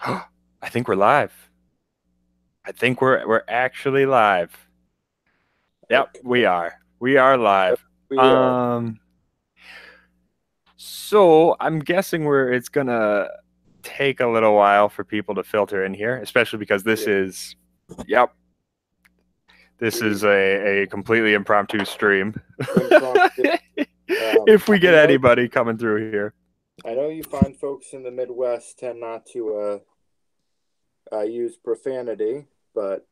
I think we're live. I think we're actually live. Yep, Okay, we are. We are live. we are. Um, so I'm guessing it's gonna take a little while for people to filter in here, especially because Yeah, yep, this we is a completely impromptu stream. impromptu. If we I get know. anybody coming through here. I know you find folks in the Midwest tend not to use profanity, but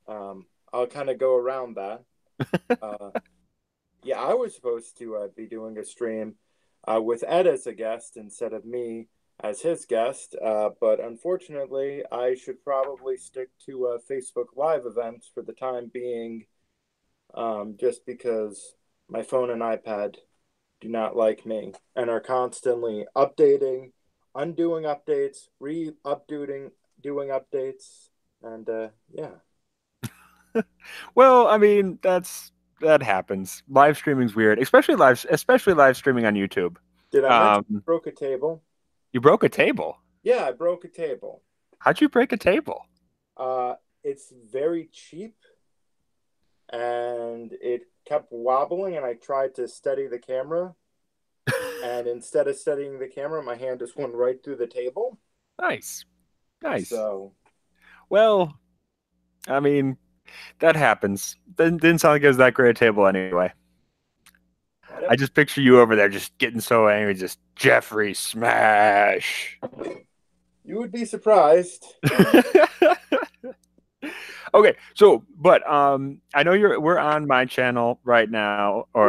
I'll kind of go around that. Uh, yeah, I was supposed to be doing a stream with Ed as a guest instead of me as his guest, but unfortunately, I should probably stick to Facebook Live events for the time being, just because my phone and iPad do not like me and are constantly updating, undoing updates, re-updating, doing updates, and yeah. Well, I mean, that happens. Live streaming's weird, especially live streaming on YouTube. Did I mention I Um, broke a table? you broke a table. Yeah, I broke a table. How'd you break a table? Uh, it's very cheap, and it kept wobbling, and I tried to steady the camera, and instead of steadying the camera, my hand just went right through the table. Nice. Nice. So Well, I mean, that happens. Didn't sound like it was that great a table anyway. I yep, just picture you over there just getting so angry, just Jeffrey smash. you would be surprised. Okay, so but I know we're on my channel right now, Yeah.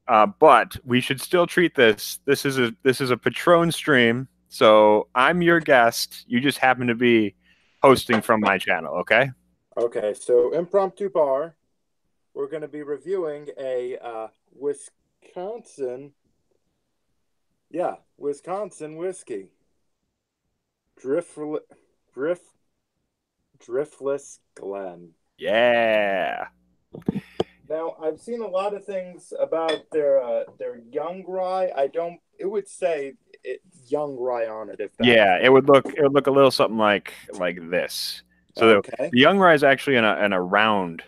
or but we should still treat this. This is a Petrone stream, so I'm your guest. You just happen to be hosting from my channel, okay? Okay, so impromptu bar. We're going to be reviewing a Wisconsin, yeah, Wisconsin whiskey, Drift, Drift, Driftless Glen. Yeah. Now, I've seen a lot of things about their young rye. I don't. It would say young rye on it if that. Yeah, it would look a little something like this. So Okay. the young rye is actually in a round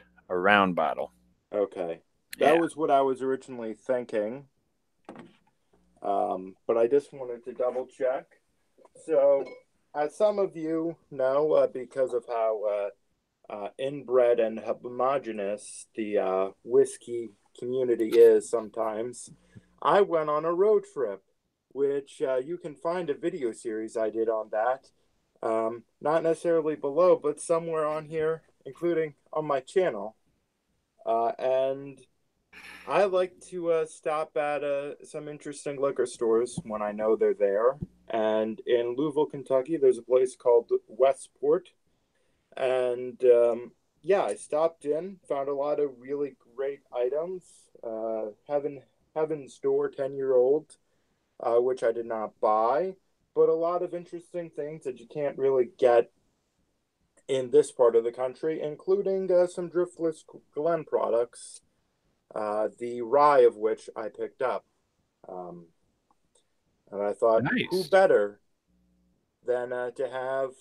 bottle. Okay. That Yeah. was what I was originally thinking. But I just wanted to double check. So, as some of you know, because of how inbred and homogenous the whiskey community is sometimes, I went on a road trip, which you can find a video series I did on that. Not necessarily below, but somewhere on here, including on my channel. And I like to stop at some interesting liquor stores when I know they're there. And in Louisville, Kentucky, there's a place called Westport. And yeah, I stopped in, found a lot of really great items. Heaven's Door 10-year-old, which I did not buy, but a lot of interesting things that you can't really get in this part of the country, including some Driftless Glen products, the rye of which I picked up. Um, and I thought, who Nice. better than to have,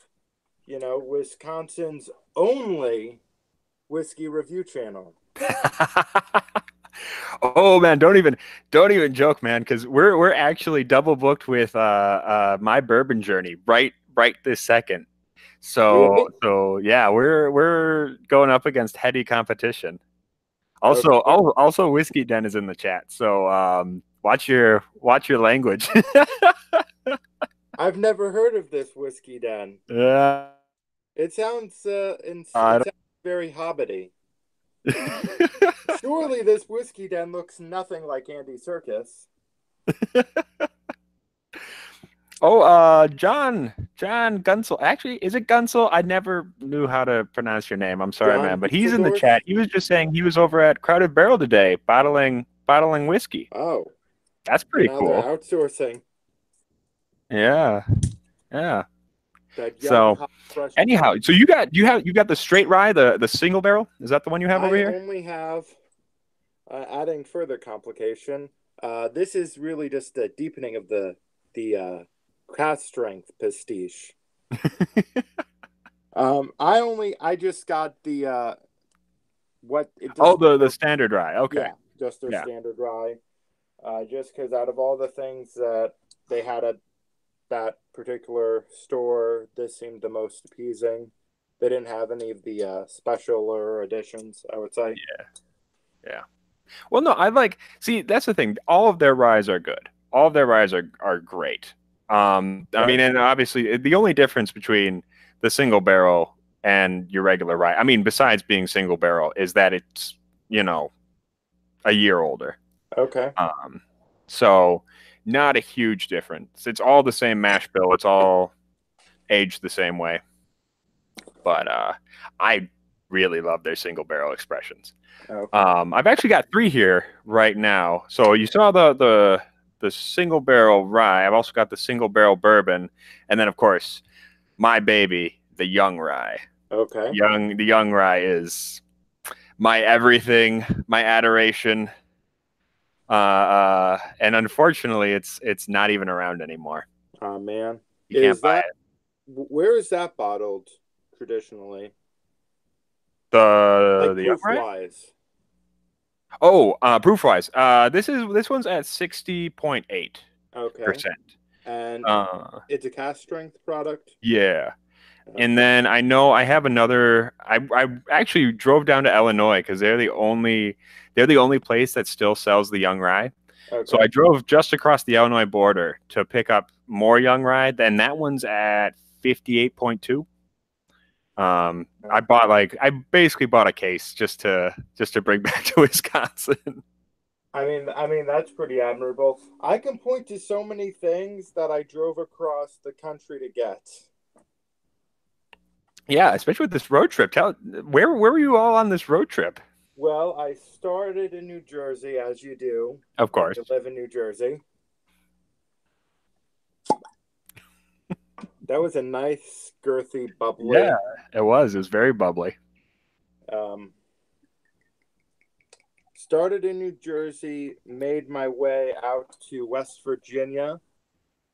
Wisconsin's only whiskey review channel? Oh man, don't even joke, man, because we're actually double booked with my bourbon journey right this second. So Really? so yeah, we're going up against heady competition. Okay. Also Whiskey Den is in the chat. So watch your language. I've never heard of this whiskey den. Yeah. It I sounds very hobbity. don't- Surely this whiskey den looks nothing like Andy Circus. Oh, John Gunsel. Actually, is it Gunsel? I never knew how to pronounce your name. I'm sorry, John man, but he's in the Dusseldorf? chat. He was just saying he was over at Crowded Barrel today, bottling whiskey. Oh, That's so pretty now they're cool. outsourcing Yeah, yeah. that young, So, hot, fresh anyhow, so you got the straight rye, the single barrel. Is that the one you have over I here? only have, adding further complication, this is really just a deepening of the craft strength pastiche. I just got the what it Oh, just the standard rye. Okay. yeah, just their Yeah. standard rye. Just because out of all the things that they had at that particular store, this seemed the most appeasing. They didn't have any of the special or editions, I would say. Yeah. Well, no, I like, see, that's the thing. All of their ryes are good. All of their ryes are great. I Right. mean, and obviously the only difference between the single barrel and your regular rye, I mean, besides being single barrel, is that it's, you know, a year older. Okay. Um, so not a huge difference. It's all the same mash bill. It's all aged the same way. But I really love their single barrel expressions. Okay. I've actually got three here right now. So you saw the single barrel rye. I've also got the single barrel bourbon, and then of course my baby, the young rye. Okay. The young rye is my everything, my adoration. And unfortunately, it's not even around anymore. Oh man. You can't Is buy that it. where is that bottled traditionally? The Like the young proof rye. wise. Oh, proof wise, this one's at 60.8%. Okay. And it's a cast strength product. Yeah. And Okay. then I know I have another. I actually drove down to Illinois because they're the only place that still sells the young rye. So I Okay. drove just across the Illinois border to pick up more young rye. Then that one's at 58.2. I basically bought a case just to bring back to Wisconsin. I mean that's pretty admirable. I can point to so many things that I drove across the country to get. Yeah, especially with this road trip. Tell where were you all on this road trip? Well, I started in New Jersey, as you do Of when course. you live in New Jersey. That was a nice, girthy, Yeah, bubbly. it was. It was very bubbly. Um, Started in New Jersey, made my way out to West Virginia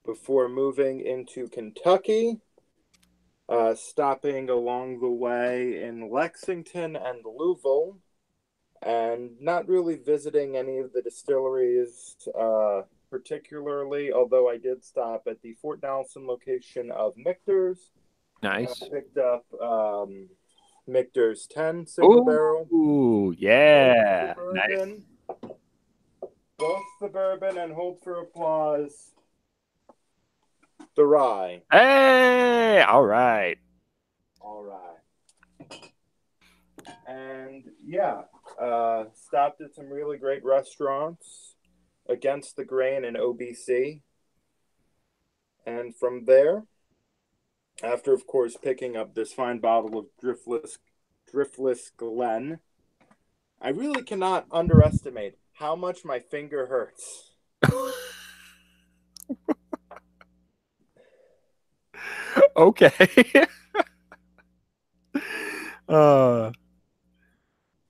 before moving into Kentucky, stopping along the way in Lexington and Louisville, and not really visiting any of the distilleries particularly, although I did stop at the Fort Donelson location of Michter's. Nice. Picked up Michter's 10 single barrel, Ooh, both the yeah. Nice. bourbon, both the bourbon, and hold for applause, the rye. Hey, all right. All right. And yeah, stopped at some really great restaurants against the grain in OBC. And from there, after of course picking up this fine bottle of Driftless Glen, I really cannot underestimate how much my finger hurts. Okay. uh,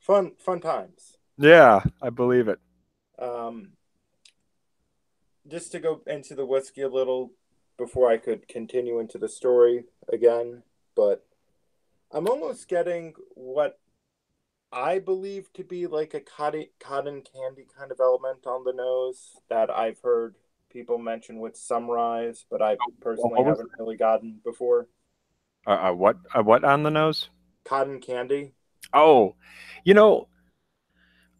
Fun times. yeah, I believe it. Um, just to go into the whiskey a little before I could continue into the story again, but I'm almost getting what I believe to be like a cotton candy kind of element on the nose that I've heard people mention with some ryes, but I personally What was haven't really gotten before. what on the nose? Cotton candy. Oh, you know,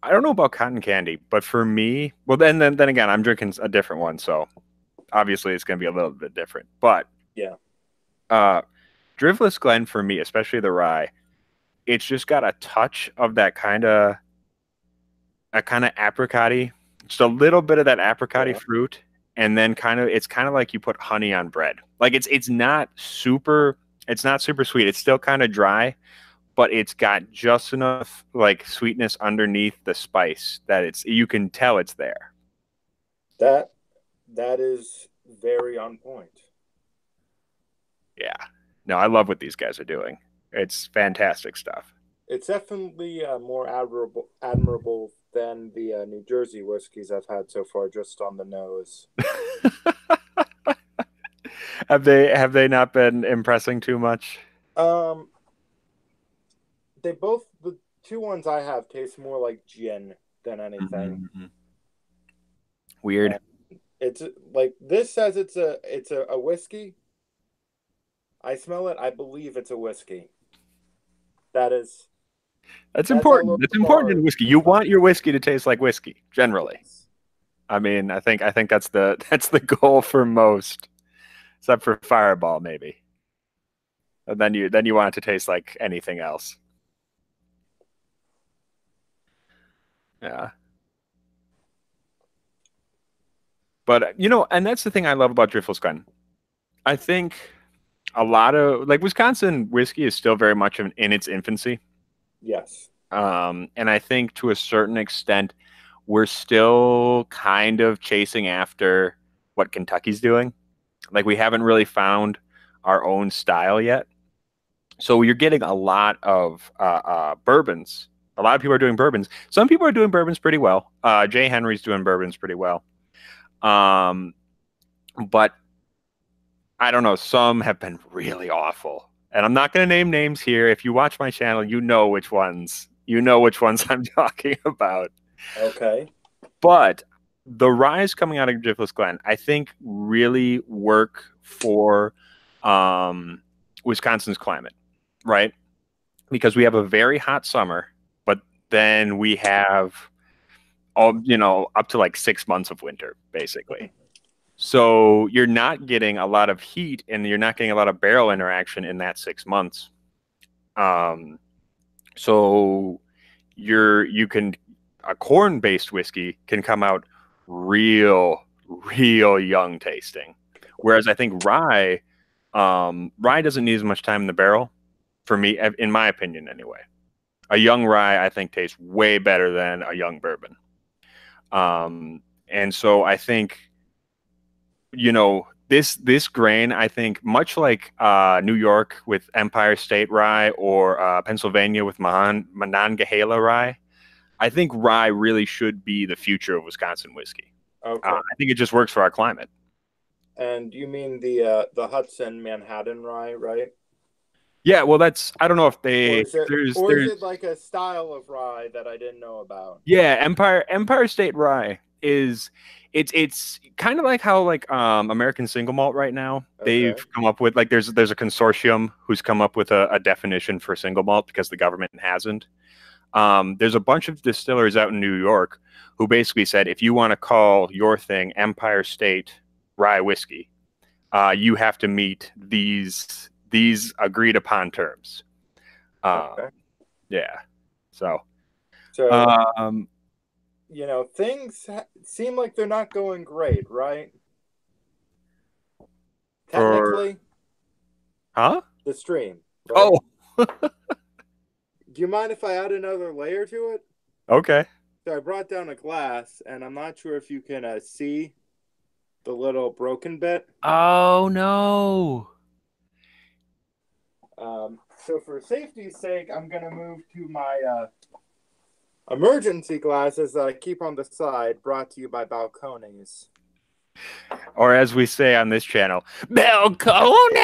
I don't know about cotton candy, but for me, well, then again, I'm drinking a different one, so obviously it's going to be a little bit different. But Yeah. uh, Driftless Glen for me, especially the rye, it's just got a touch of that kind of apricot-y, just a little bit of that apricot-y Yeah. fruit, and then it's kind of like you put honey on bread. Like it's not super sweet. It's still kind of dry, but it's got just enough like sweetness underneath the spice that you can tell it's there. That that is very on point. Yeah. No, I love what these guys are doing. It's fantastic stuff. It's definitely more admirable than the New Jersey whiskeys I've had so far, just on the nose. Have they not been impressing too much? Um, the two ones I have taste more like gin than anything. Mm-hmm. Weird. And it's like this says it's a whiskey. I smell it. I believe it's a whiskey. That is That's that's a important. little That's important in hard whiskey. to You find. want your whiskey to taste like whiskey, generally. Yes. I mean, I think that's the that's the goal for most, except for Fireball, maybe. And then you want it to taste like anything else. Yeah. But and that's the thing I love about Driftless Glen. I think a lot of like Wisconsin whiskey is still very much in its infancy. Yes. And I think to a certain extent, we're still kind of chasing after what Kentucky's doing. Like we haven't really found our own style yet. So you're getting a lot of bourbons. A lot of people are doing bourbons. Some people are doing bourbons pretty well. Jay Henry's doing bourbons pretty well. Um, but I don't know. Some have been really awful. And I'm not going to name names here. If you watch my channel, you know which ones. You know which ones I'm talking about. Okay. But the ryes coming out of Driftless Glen, I think, really work for Wisconsin's climate, right? Because we have a very hot summer, but then we have up to like 6 months of winter, basically. So you're not getting a lot of heat and you're not getting a lot of barrel interaction in that 6 months. Um, so you can a corn based whiskey can come out real young tasting. Whereas I think rye doesn't need as much time in the barrel for me, in my opinion, anyway. A young rye, I think, tastes way better than a young bourbon. And so I think, this grain, I think, much like New York with Empire State Rye or Pennsylvania with Monongahela Rye, I think rye really should be the future of Wisconsin whiskey. Okay. I think it just works for our climate. And you mean the Hudson Manhattan rye, right? Yeah, well, I don't know if Or they is it or is there's it like a style of rye that I didn't know about? yeah, Empire State Rye is it's kind of like how like American single malt right now. They've Okay. come up with like there's a consortium who's come up with a definition for single malt because the government hasn't. There's a bunch of distilleries out in New York who basically said if you want to call your thing Empire State Rye Whiskey, you have to meet these agreed upon terms. Okay. Yeah. So, So, um, things seem like they're not going great, right? for Technically, huh? the stream, right? Oh, Do you mind if I add another layer to it? okay. So I brought down a glass, and I'm not sure if you can see the little broken bit. Oh no. So for safety's sake, I'm gonna move to my emergency glasses that I keep on the side, brought to you by Balcones. Or as we say on this channel, Balcones.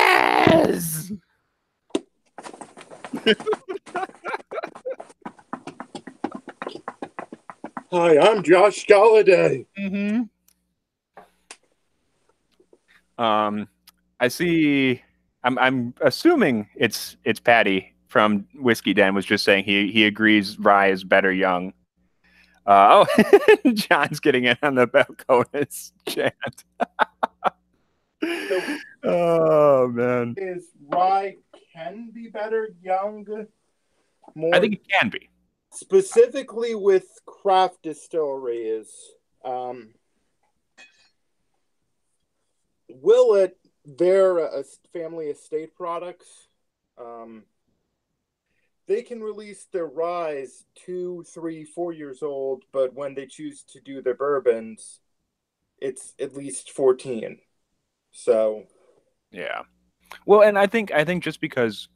Hi, I'm Josh Galladay. Mm-hmm. I see. I'm assuming it's Patty from Whiskey Den was just saying he agrees rye is better young. John's getting in on the Balcones chant. Oh man, Is rye can be better young? More I think it can be. specifically with craft distilleries. Will it? Their family estate products. They can release their ryes 2, 3, 4 years old, but when they choose to do their bourbons, it's at least 14. So Yeah. Well, and I think just because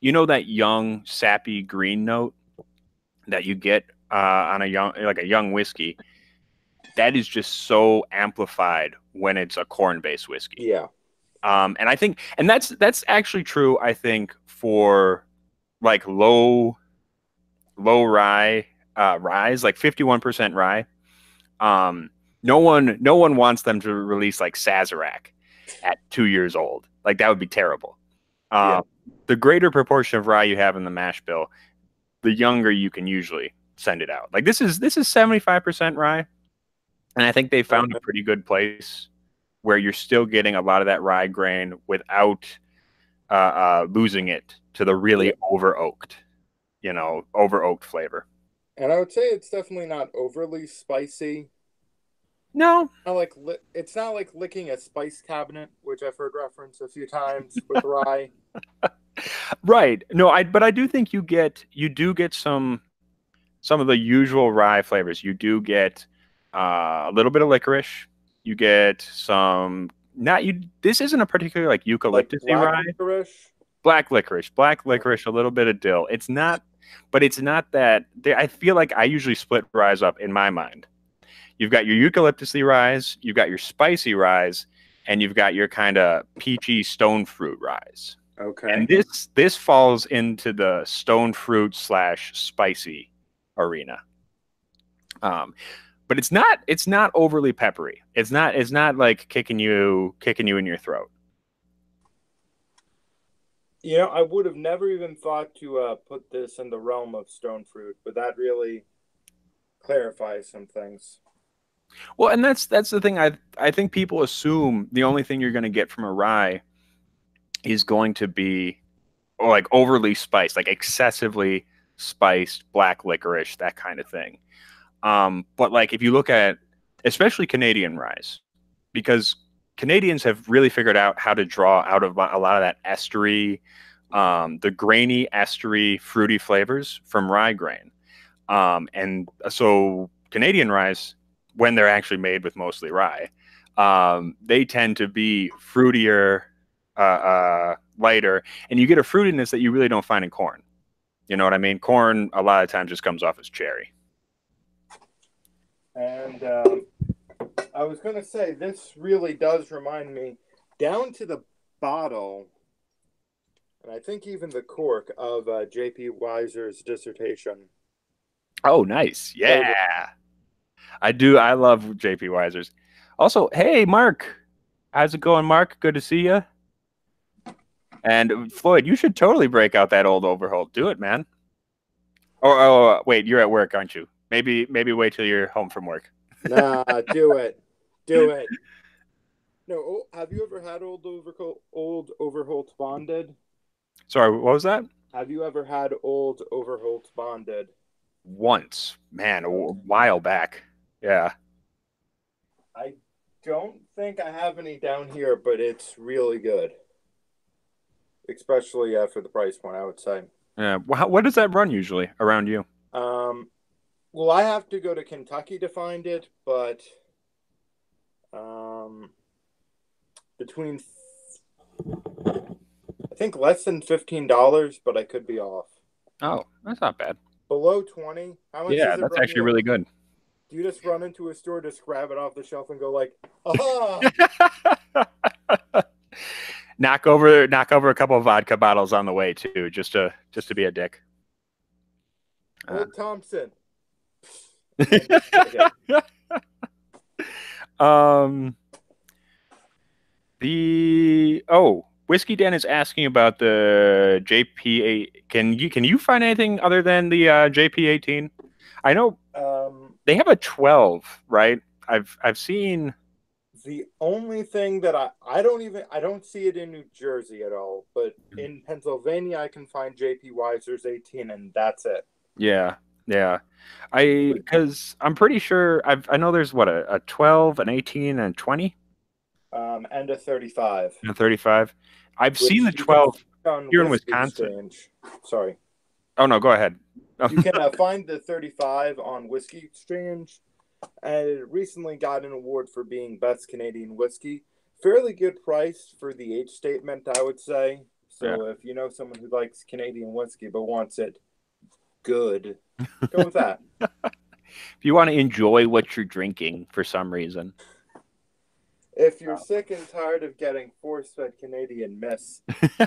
that young sappy green note that you get on a young whiskey, that is just so amplified when it's a corn based whiskey. yeah, And I think, and that's actually true. I think for like low rye ryes, like 51% rye. Um, no one wants them to release like Sazerac at 2 years old. Like that would be terrible. Yeah. Um, the greater proportion of rye you have in the mash bill, the younger you can usually send it out. Like this is 75% rye, and I think they found a Okay. pretty good place where you're still getting a lot of that rye grain without losing it to the Yeah. really over oaked flavor. And I would say it's definitely not overly spicy. No, It's not like licking a spice cabinet, which I've heard referenced a few times with rye. right. No, but I do think you do get some of the usual rye flavors. You do get a little bit of licorice. You get some not you. This isn't a particularly like Like eucalyptusy black rye. licorice. Black licorice, a little bit of dill. It's not, but it's not that. I feel like I usually split ryes up in my mind. You've got your eucalyptusy ryes, you've got your spicy ryes, and you've got your kind of peachy stone fruit ryes. And Okay. this falls into the stone fruit slash spicy arena. Um, but it's not overly peppery. It's not like kicking you in your throat. I would have never even thought to put this in the realm of stone fruit, but that really clarifies some things. Well, and that's the thing. I think people assume the only thing you're going to get from a rye is going to be like overly spiced, like excessively spiced black licorice, that kind of thing. But like if you look at especially Canadian ryes, because Canadians have really figured out how to draw out of a lot of that estery, the grainy, estery, fruity flavors from rye grain. And so Canadian ryes, when they're actually made with mostly rye, they tend to be fruitier, lighter, and you get a fruitiness that you really don't find in corn. You know what I mean? Corn a lot of times just comes off as cherry. And I was going to say, this really does remind me, down to the bottle, and I think even the cork of J.P. Weiser's dissertation. Oh, nice. Flavor. Yeah. I do. I love JP Weiser's. Also, hey, Mark. How's it going, Mark? Good to see you. And Floyd, you should totally break out that old Overholt. Do it, man. Wait, you're at work, aren't you? Maybe wait till you're home from work. Nah, do it. Do it. No, have you ever had old Overholt bonded? Sorry, what was that? Have you ever had old Overholt bonded? Once, man, a Okay. while back. Yeah. I don't think I have any down here, but it's really good, especially for the price point, I would say. Yeah. What does that run usually around you? Um, well, I have to go to Kentucky to find it, but um, between I think less than $15, but I could be off. Oh, that's not bad. Below 20, how much Yeah, does it that's run actually you? really good. Do you just run into a store, just grab it off the shelf, and go like, "Aha!" knock over a couple of vodka bottles on the way too, just to be a dick. Old Thompson. um, Whiskey Den is asking about the JP8. Can you find anything other than the JP18? I know they have a 12, right? I've seen. The only thing that I don't see it in New Jersey at all, but in Pennsylvania I can find JP Weiser's 18, and that's it. Yeah, yeah. Because I'm pretty sure I know there's what a 12, an 18, and a 20, And a 35, and a 35. I've seen which the you can 12 find on here in Whiskey Wisconsin. Exchange. Sorry. Oh no, go ahead. You can find the 35 on Whiskey Exchange, and it recently got an award for being best Canadian whiskey. Fairly good price for the age statement, I would say. Yeah. So if you know someone who likes Canadian whiskey but wants it good, go with that. If you want to enjoy what you're drinking for some reason. if you're sick and tired of getting force-fed Canadian Miss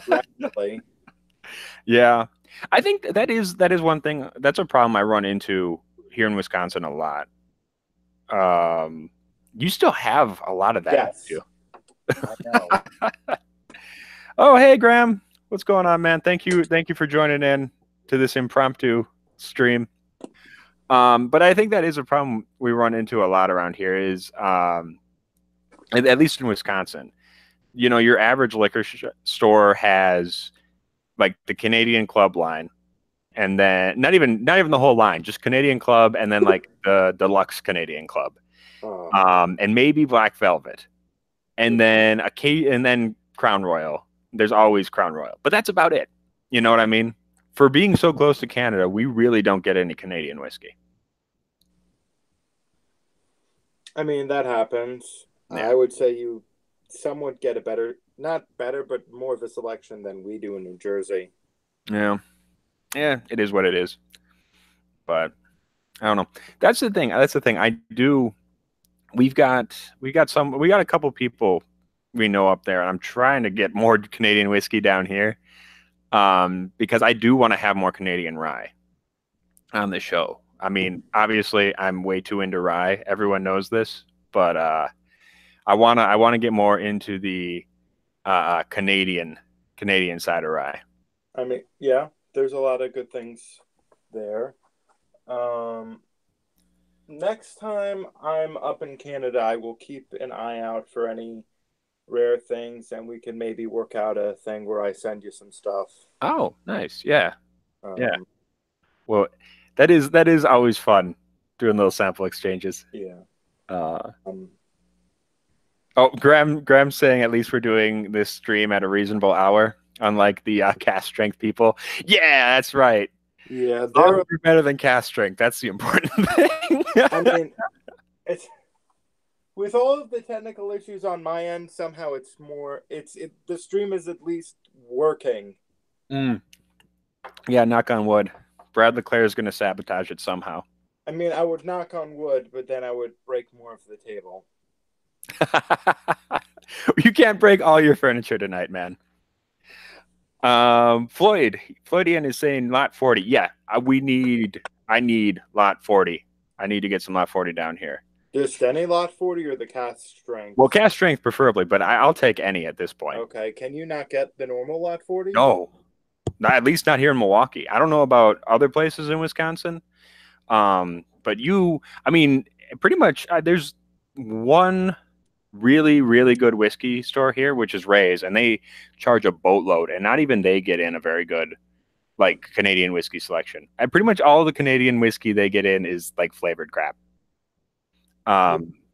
rapidly, Yeah, I think that is one thing. That's a problem I run into here in Wisconsin a lot. You still have a lot of that, don't yes, you? I know. Oh, hey, Graham, what's going on, man? Thank you for joining in to this impromptu stream. But I think that is a problem we run into a lot around here. Is at least in Wisconsin, your average liquor store has like the Canadian Club line, and then not even the whole line, just Canadian Club, and then like the deluxe Canadian Club, Oh, and maybe Black Velvet, and then Crown Royal. There's always Crown Royal, but that's about it. You know what I mean? For being so close to Canada, we really don't get any Canadian whiskey. I mean, that happens. Yeah, I would say you somewhat get a better, not better, but more of a selection than we do in New Jersey. yeah, yeah. It is what it is. But I don't know. That's the thing. That's the thing. I do. We got a couple people we know up there, and I'm trying to get more Canadian whiskey down here. Because I do want to have more Canadian rye on the show. I mean, obviously, I'm way too into rye. Everyone knows this, but I wanna get more into the Canadian side of rye. I mean, yeah, there's a lot of good things there. Um, Next time I'm up in Canada, I will keep an eye out for any rare things, and we can maybe work out a thing where I send you some stuff. Oh, nice. Yeah, yeah. Um, Well, that is always fun doing little sample exchanges. yeah. Uh, Um, oh, Graham's saying at least we're doing this stream at a reasonable hour, unlike the cast strength people. Yeah, that's right. yeah, As long there. as we're better than cast strength, that's the important thing. I mean, it's with all of the technical issues on my end. Somehow, it's more. The stream is at least working. Mm. Yeah, knock on wood. Brad Leclerc is going to sabotage it somehow. I mean, I would knock on wood, but then I would break more of the table. You can't break all your furniture tonight, man. Floydian is saying lot 40. Yeah, I need lot 40. I need to get some lot 40 down here. Just any lot 40 or the cast strength? Well, cast strength preferably, but I'll take any at this point. Okay, can you not get the normal lot 40? No, at least not here in Milwaukee. I don't know about other places in Wisconsin. But I mean, pretty much there's one really, really good whiskey store here, which is Ray's, and they charge a boatload, and not even they get in a very good like Canadian whiskey selection. And pretty much all the Canadian whiskey they get in is like flavored crap.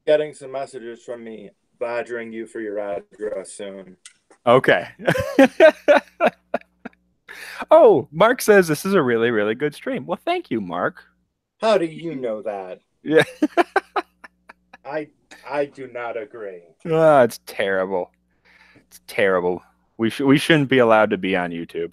Getting some messages from me badgering you for your address soon. Okay. Oh, Mark says this is a really, really good stream. Well, thank you, Mark. How do you know that? Yeah. I do not agree. Oh, it's terrible. It's terrible. We shouldn't be allowed to be on YouTube.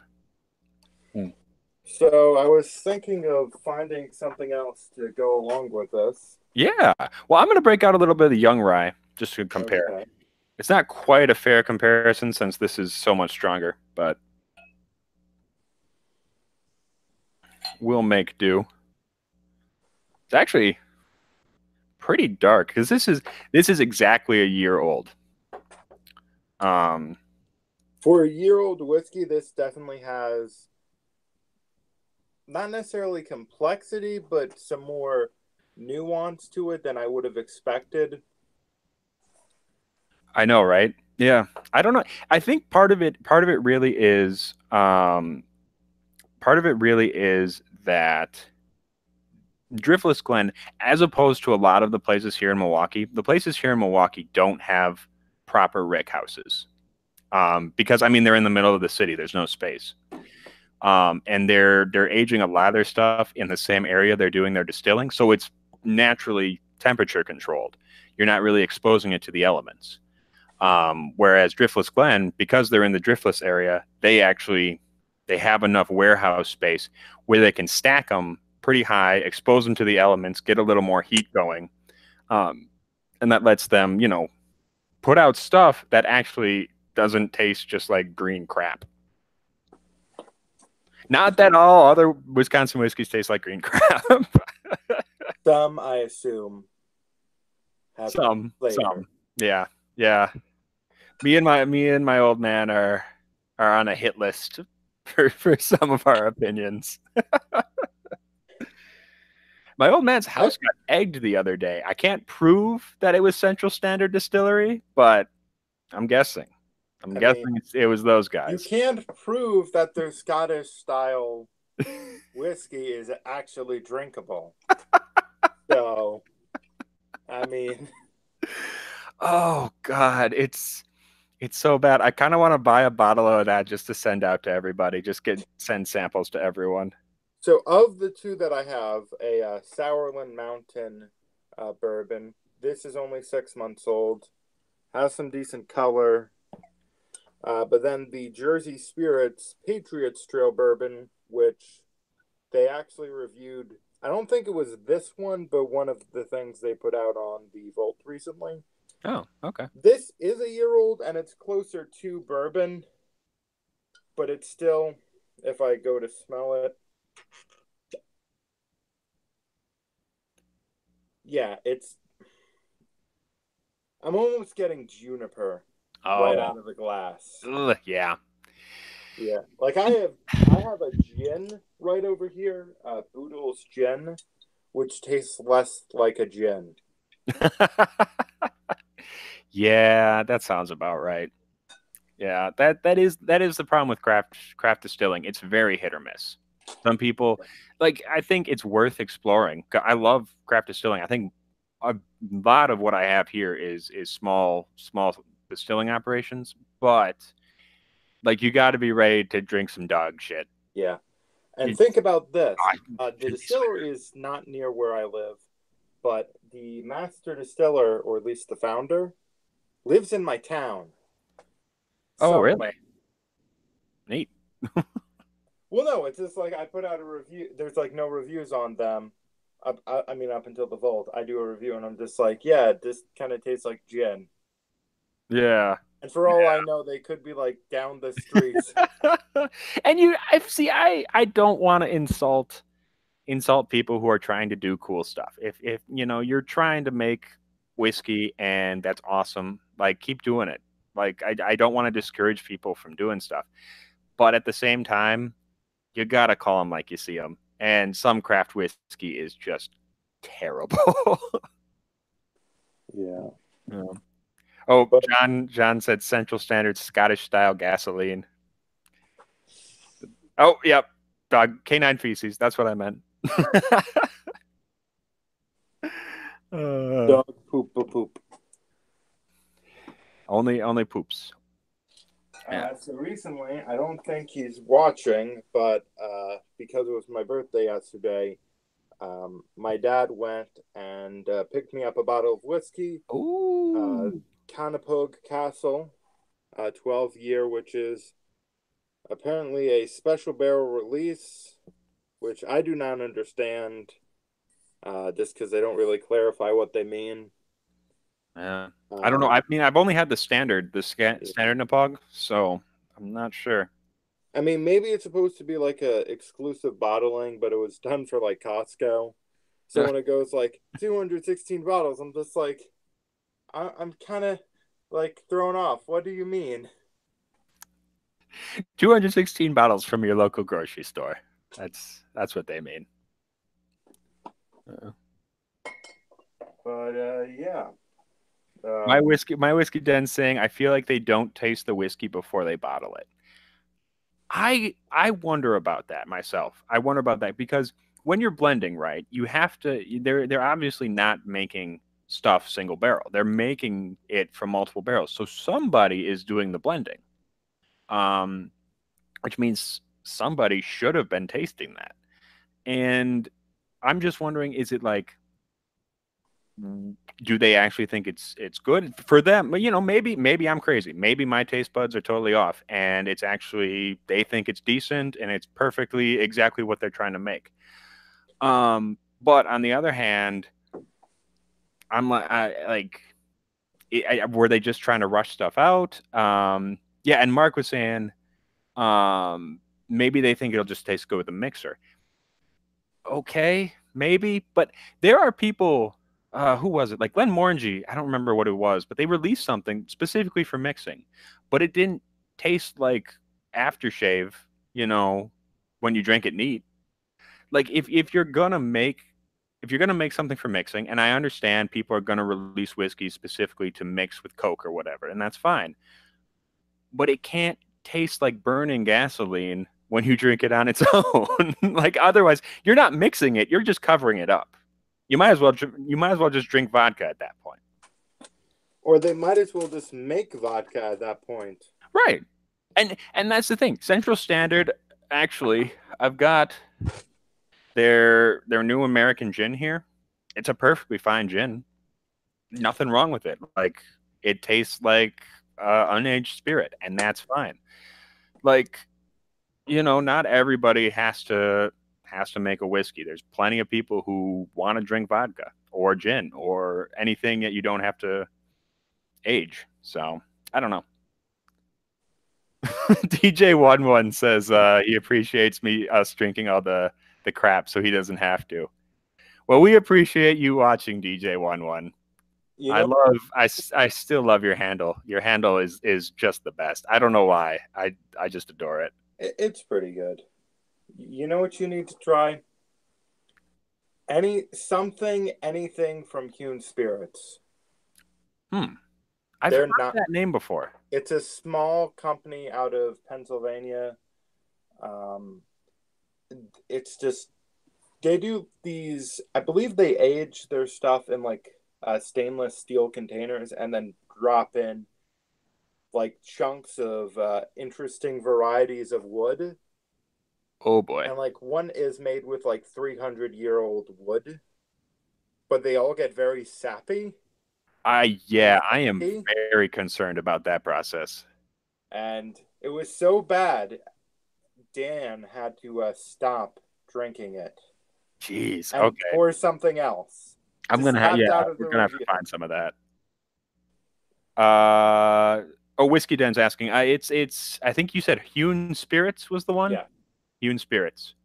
So I was thinking of finding something else to go along with this. Yeah. Well, I'm going to break out a little bit of the young rye just to compare. Okay. It's not quite a fair comparison since this is so much stronger, but we'll make do. It's actually pretty dark because this is exactly a year old. For a year-old whiskey, this definitely has not necessarily complexity, but some more nuance to it than I would have expected. I know, right? Yeah. I don't know. I think part of it really is that Driftless Glen, as opposed to a lot of the places here in Milwaukee, the places here in Milwaukee don't have proper rick houses. Because I mean they're in the middle of the city. There's no space. And they're aging a lot of their stuff in the same area they're doing their distilling, so it's naturally temperature controlled. You're not really exposing it to the elements. Whereas Driftless Glen, because they're in the Driftless area, they have enough warehouse space where they can stack them pretty high, expose them to the elements, get a little more heat going, and that lets them, put out stuff that actually doesn't taste just like green crap. Not that all other Wisconsin whiskeys taste like green crap. Some, I assume, have flavor. Some, yeah, yeah. Me and my old man are on a hit list for some of our opinions. My old man's house got egged the other day. I can't prove that it was Central Standard Distillery, but I'm guessing. I'm guessing it was those guys. You can't prove that their Scottish style whiskey is actually drinkable. So, I mean, oh God, it's so bad. I kind of want to buy a bottle of that just to send out to everybody. Just send samples to everyone. So of the two that I have, a Sourland Mountain bourbon. This is only 6 months old. Has some decent color. But then the Jersey Spirits Patriots Trail Bourbon, which they actually reviewed. I don't think it was this one, but one of the things they put out on the Vault recently. Oh, okay. This is a year old, and it's closer to bourbon. But it's still, if I go to smell it, yeah, I'm almost getting juniper right out of the glass. Ugh, yeah. Yeah. Like I have a gin right over here, Boodle's Gin, which tastes less like a gin. Yeah, that sounds about right. Yeah, that is the problem with craft distilling. It's very hit or miss. Some people I think it's worth exploring. I love craft distilling. I think a lot of what I have here is small distilling operations, but you got to be ready to drink some dog shit. Yeah. And think about this. The distillery is not near where I live, but the master distiller, or at least the founder, lives in my town. Oh, really? Neat. Well, no, it's just I put out a review. There's no reviews on them. I mean, up until the Vault, I do a review, and I'm just yeah, this kind of tastes like gin. Yeah. And for all I know, they could be down the street. And I don't want to insult people who are trying to do cool stuff. If you're trying to make whiskey and that's awesome, keep doing it. I don't want to discourage people from doing stuff, but at the same time, you gotta call them like you see them. And some craft whiskey is just terrible. Yeah. Oh, John said Central Standard Scottish style gasoline. Oh, yep. Dog canine feces. That's what I meant. Dog poop. Only poops. Yeah. So recently, I don't think he's watching, but because it was my birthday yesterday, my dad went and picked me up a bottle of whiskey. Ooh. Canopog Castle, 12-year, which is apparently a special barrel release, which I do not understand, just because they don't really clarify what they mean. Yeah, I don't know. I mean, I've only had the standard Napog, so I'm not sure. I mean, maybe it's supposed to be a exclusive bottling, but it was done for Costco. So when it goes 216 bottles, I'm just I'm kind of thrown off. What do you mean? 216 bottles from your local grocery store. That's what they mean. But yeah. My whiskey den saying, I feel like they don't taste the whiskey before they bottle it. I wonder about that myself. I wonder about that because when you're blending, right, you have to. They're obviously not making stuff single barrel. They're making it from multiple barrels. So somebody is doing the blending, which means somebody should have been tasting that. And I'm just wondering, is it do they actually think it's good for them? But maybe I'm crazy. Maybe my taste buds are totally off, and it's actually they think it's decent and it's perfectly exactly what they're trying to make. But on the other hand, I'm were they just trying to rush stuff out? Yeah, and Mark was saying maybe they think it'll just taste good with a mixer. Okay, maybe, but there are people. Who was it? Like Glenn Morangy. I don't remember what it was, but they released something specifically for mixing, but it didn't taste like aftershave. You know, when you drink it neat. Like if you're gonna make something for mixing, and I understand people are gonna release whiskey specifically to mix with Coke or whatever, and that's fine, but it can't taste like burning gasoline when you drink it on its own. Like otherwise, you're not mixing it; you're just covering it up. You might as well just drink vodka at that point. Or they might as well just make vodka at that point. Right. And that's the thing. Central Standard, actually, I've got their new American gin here. It's a perfectly fine gin. Nothing wrong with it. Like it tastes like unaged spirit, and that's fine. Like, not everybody has to make a whiskey. There's plenty of people who want to drink vodka or gin or anything that you don't have to age. So I don't know. DJ11 says he appreciates us drinking all the crap so he doesn't have to. Well, we appreciate you watching, DJ11. I still love your handle. Your handle is just the best. I don't know why. I just adore it. It's pretty good. You know what you need to try? Anything from Hume Spirits. I've heard that name before. It's a small company out of Pennsylvania. It's just they do these. I believe they age their stuff in like stainless steel containers and then drop in like chunks of interesting varieties of wood. Oh boy! And like one is made with like 300-year-old wood, but they all get very sappy. I am very concerned about that process. And it was so bad, Dan had to stop drinking it. Jeez, and okay. Pour something else. We're gonna have to find some of that. Whiskey Den's asking. It's. I think you said Hume Spirits was the one. Yeah, Hume Spirits.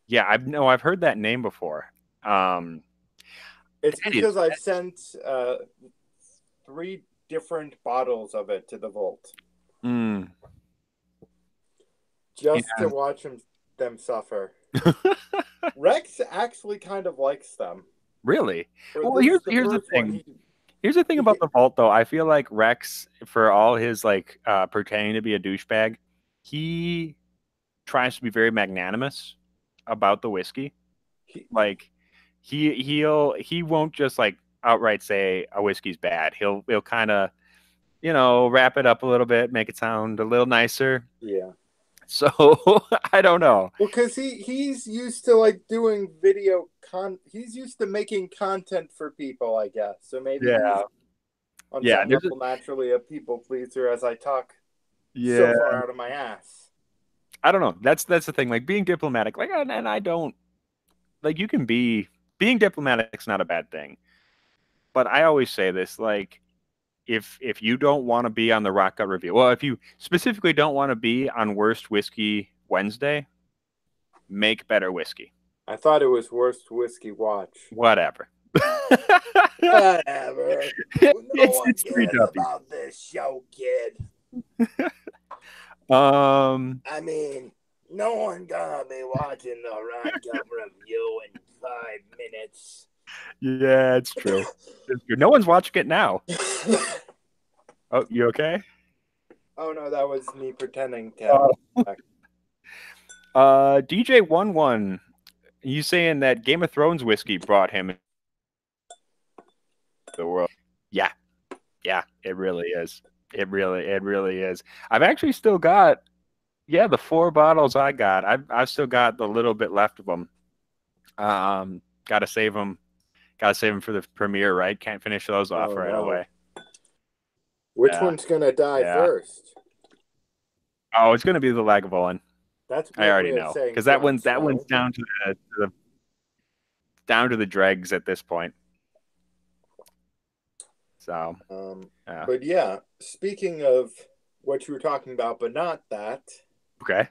Yeah, I've heard that name before. It's because I've sent 3 different bottles of it to the vault. Just to watch them suffer. Rex actually kind of likes them. Really? Well, here's the thing. Here's the thing about the vault, though. I feel like Rex, for all his like pretending to be a douchebag, he tries to be very magnanimous about the whiskey. He won't just like outright say a whiskey's bad. He'll kind of wrap it up a little bit, make it sound a little nicer. Yeah. So I don't know. Well, because he's used to like doing he's used to making content for people, I guess. So maybe naturally a people pleaser as I talk so far out of my ass. I don't know. That's the thing. Like being diplomatic, like, and I don't like. You can being diplomatic's not a bad thing, but I always say this, like, if you don't want to be on the Rock Gut review, well, if you specifically don't want to be on Worst Whiskey Wednesday, make better whiskey. I thought it was Worst Whiskey Watch. Whatever. Whatever. It's cares about this show, kid. I mean, no one gonna be watching the Rock Gut review in 5 minutes. Yeah, it's true. No one's watching it now. Oh, you okay? Oh no, that was me pretending to. DJ11, you saying that Game of Thrones whiskey brought him the world? Yeah, it really is. It really is. I've actually still got, the 4 bottles I got. I've still got the little bit left of them. Gotta save them. Gotta save them for the premiere, right? Can't finish those off away. Which one's gonna die first? Oh, it's gonna be the Lagavulin. That's I already know, because that one's down to the dregs at this point. So, Um, yeah. but yeah, speaking of what you were talking about, but not that. Okay.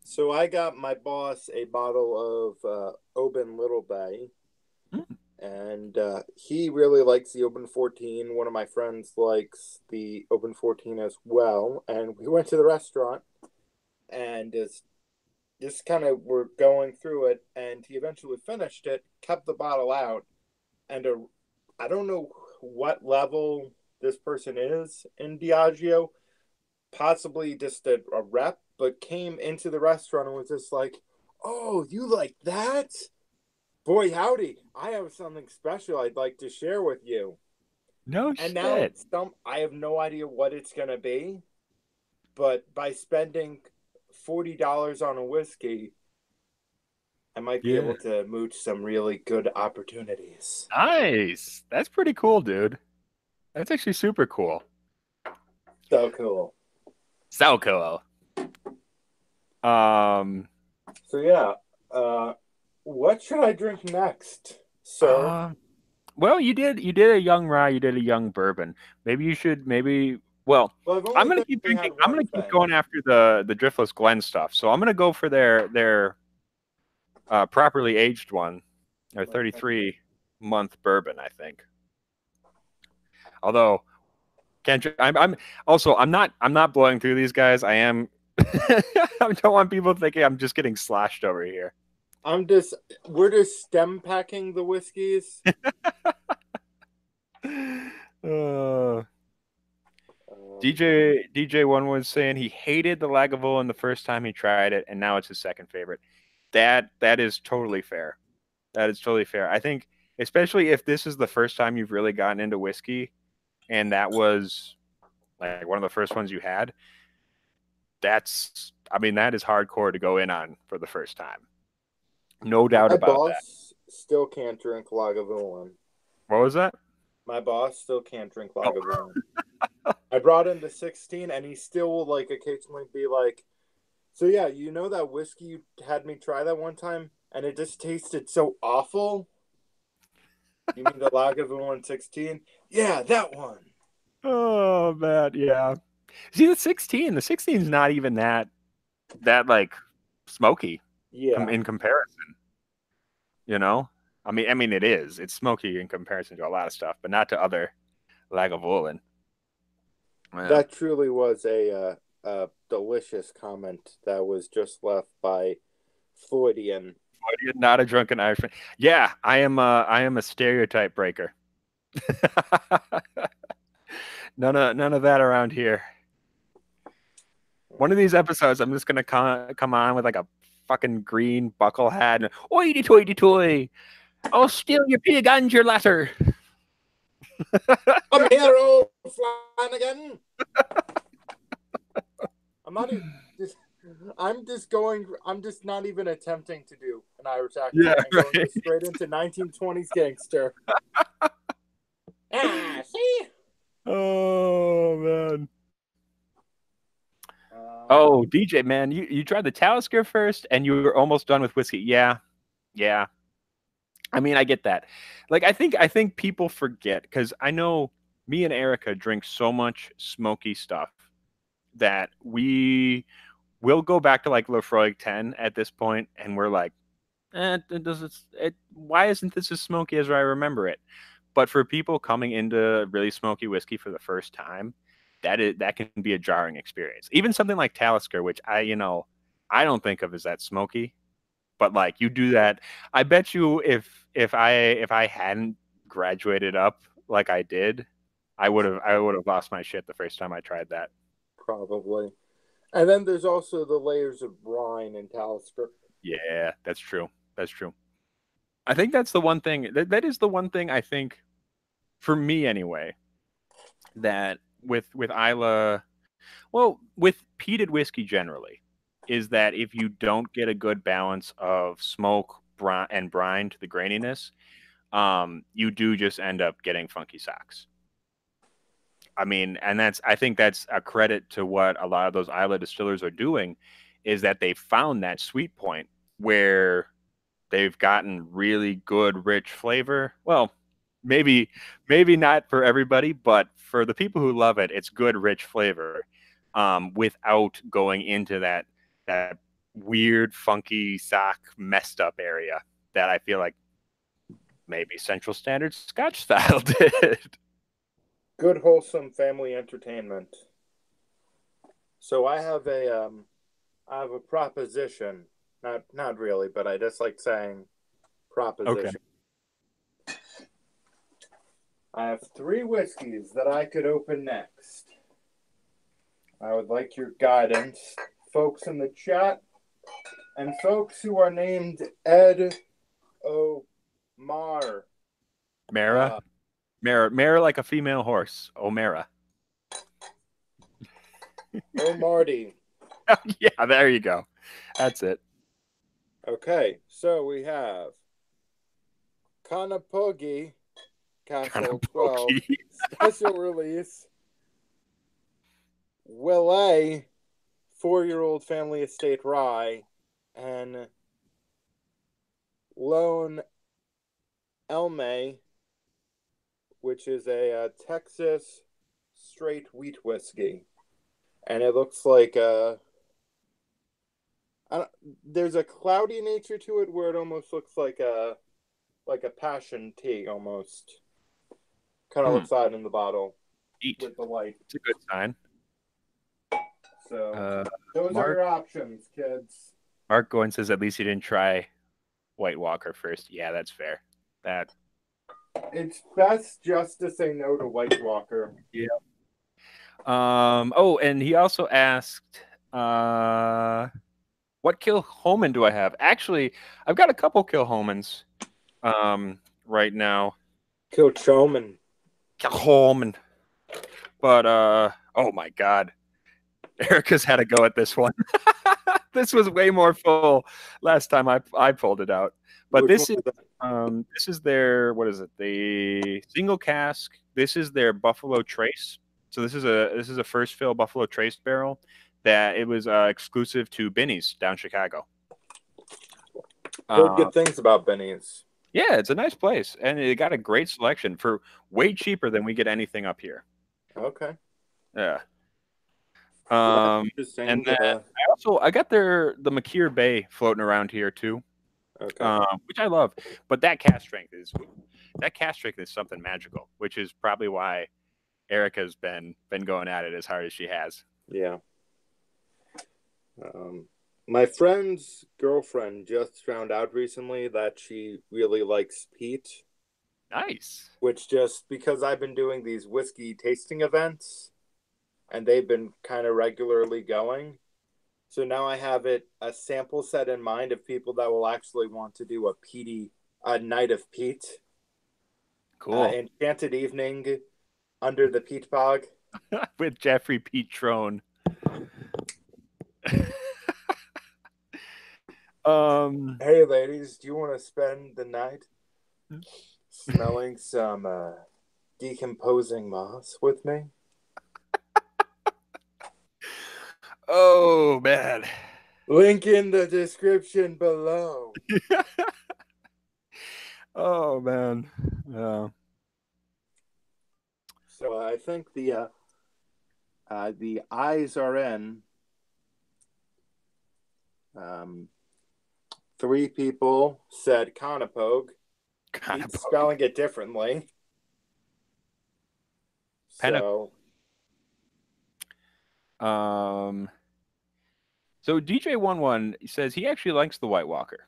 So I got my boss a bottle of Oban Little Bay, and he really likes the Open 14. One of my friends likes the Open 14 as well, and we went to the restaurant and just kind of were going through it, and he eventually finished it, kept the bottle out, and I don't know what level this person is in Diageo, possibly just a rep, but came into the restaurant and was just like, "Oh, you like that? Boy, howdy! I have something special I'd like to share with you." No And now shit. I have no idea what it's gonna be, but by spending $40 on a whiskey, I might be Yeah. able to mooch some really good opportunities. Nice. That's pretty cool, dude. That's actually super cool. So cool. So cool. Um, So yeah, uh, what should I drink next, sir? um, well, you did a young rye, you did a young bourbon. Maybe you should well, Well, I've only basically had I'm one gonna keep thing. going after the Driftless Glen stuff. So I'm gonna go for their properly aged one, their Okay. 33-month bourbon, I think. Although can't I'm also I'm not blowing through these guys. I am I don't want people thinking I'm just getting sloshed over here. I'm just we're just stem packing the whiskeys. Uh, Um, DJ one was saying he hated the Lagavulin the first time he tried it, and now it's his second favorite. That is totally fair. That is totally fair. I think, especially if this is the first time you've really gotten into whiskey, and that was like one of the first ones you had. I mean, that is hardcore to go in on for the first time. No doubt my about that. boss still can't drink Lagavulin. What was that? My boss still can't drink Oh, Lagavulin. I brought him to 16, and he still will like occasionally be like, "So yeah, you know that whiskey you had me try that one time, and it just tasted so awful." You mean the Lagavulin 16? Yeah, that one. oh man, yeah. See the 16 is not even that like smoky Yeah, in comparison. You know, I mean it is. It's smoky in comparison to a lot of stuff, but not to other Lagavulin. Yeah. that truly was a delicious comment that was just left by Freudian. You're not a drunken Irishman. Yeah, I am a stereotype breaker. None of that around here. One of these episodes, I'm just gonna come on with like a fucking green buckle hat and oity toity toy. I'll steal your pig and your latter. Come here, old Flanagan. I'm not even. Just, I'm just going. I'm just not even attempting to do an Irish accent. Yeah, I'm going right. just straight into 1920s gangster. Ah, see. Oh man. Um, Oh, DJ man, you tried the Talisker first and you were almost done with whiskey. Yeah. Yeah. I mean, I get that. Like I think people forget because I know me and Erica drink so much smoky stuff that we will go back to like Lefroy 10 at this point and we're like, why isn't this as smoky as I remember it? But for people coming into really smoky whiskey for the first time, that can be a jarring experience. Even something like Talisker, which I don't think of as that smoky, but like you do that. I bet you if I hadn't graduated up like I did, I would have lost my shit the first time I tried that. probably. And then there's also the layers of brine and Talisker. Yeah, that's true. That's true. I think that's the one thing that is the one thing I think for me anyway that with Isla, well, with peated whiskey generally, is that if you don't get a good balance of smoke and brine to the graininess, you do just end up getting funky socks. I mean, and I think that's a credit to what a lot of those Isla distillers are doing, is that they found that sweet point where they've gotten really good, rich flavor. Well, maybe not for everybody, but for the people who love it, it's good, rich flavor, without going into that weird, funky sock messed up area that I feel like maybe Central Standard Scotch style did. Good, wholesome family entertainment. So I have a proposition. Not really, but I just like saying Okay. proposition. I have three whiskeys that I could open next. I would like your guidance, folks in the chat, and folks who are named Ed O'Mar. Mara, Mara like a female horse. O'Mara. O'Marty. Yeah, there you go. That's it. Okay, so we have Kanapogi Castle 12 Kanapogi. special release. Willet 4-year-old family estate rye, and Lone Elme, which is a Texas straight wheat whiskey. And it looks like there's a cloudy nature to it where it almost looks like a passion tea almost. Kind of looks odd in the bottle Eat. with the light. It's a good sign. So those are your options, kids. Mark Goins says at least he didn't try White Walker first. Yeah, that's fair. That It's best just to say no to White Walker. Yeah. Oh, and he also asked, what Kilhoman do I have? Actually, I've got a couple Kilhomans right now. Kilchoman. Kilhoman. But oh my god. Erica's had a go at this one. This was way more full last time I pulled it out. But this is their, what is it? The single cask. This is their Buffalo Trace. So this is a first fill Buffalo Trace barrel that it was exclusive to Binny's down Chicago. Heard good things about Benny's. Yeah, it's a nice place, and it got a great selection for way cheaper than we get anything up here. Okay. Yeah. Interesting. And then I got the McKeer Bay floating around here too. Okay. Which I love, but that cast strength is something magical, which is probably why Erica's been going at it as hard as she has. Yeah. My friend's girlfriend just found out recently that she really likes peat. Nice. Which just because I've been doing these whiskey tasting events, and they've been kind of regularly going. So now I have a sample set in mind of people that will actually want to do a night of peat. Cool. Enchanted evening under the peat bog. With Jeffrey Petrone. Hey ladies, do you want to spend the night smelling some decomposing moss with me? Oh man. Link in the description below. Oh man. Yeah. So I think the eyes are in. 3 people said Conopog. Each spelling it differently. So DJ11 says he actually likes the White Walker.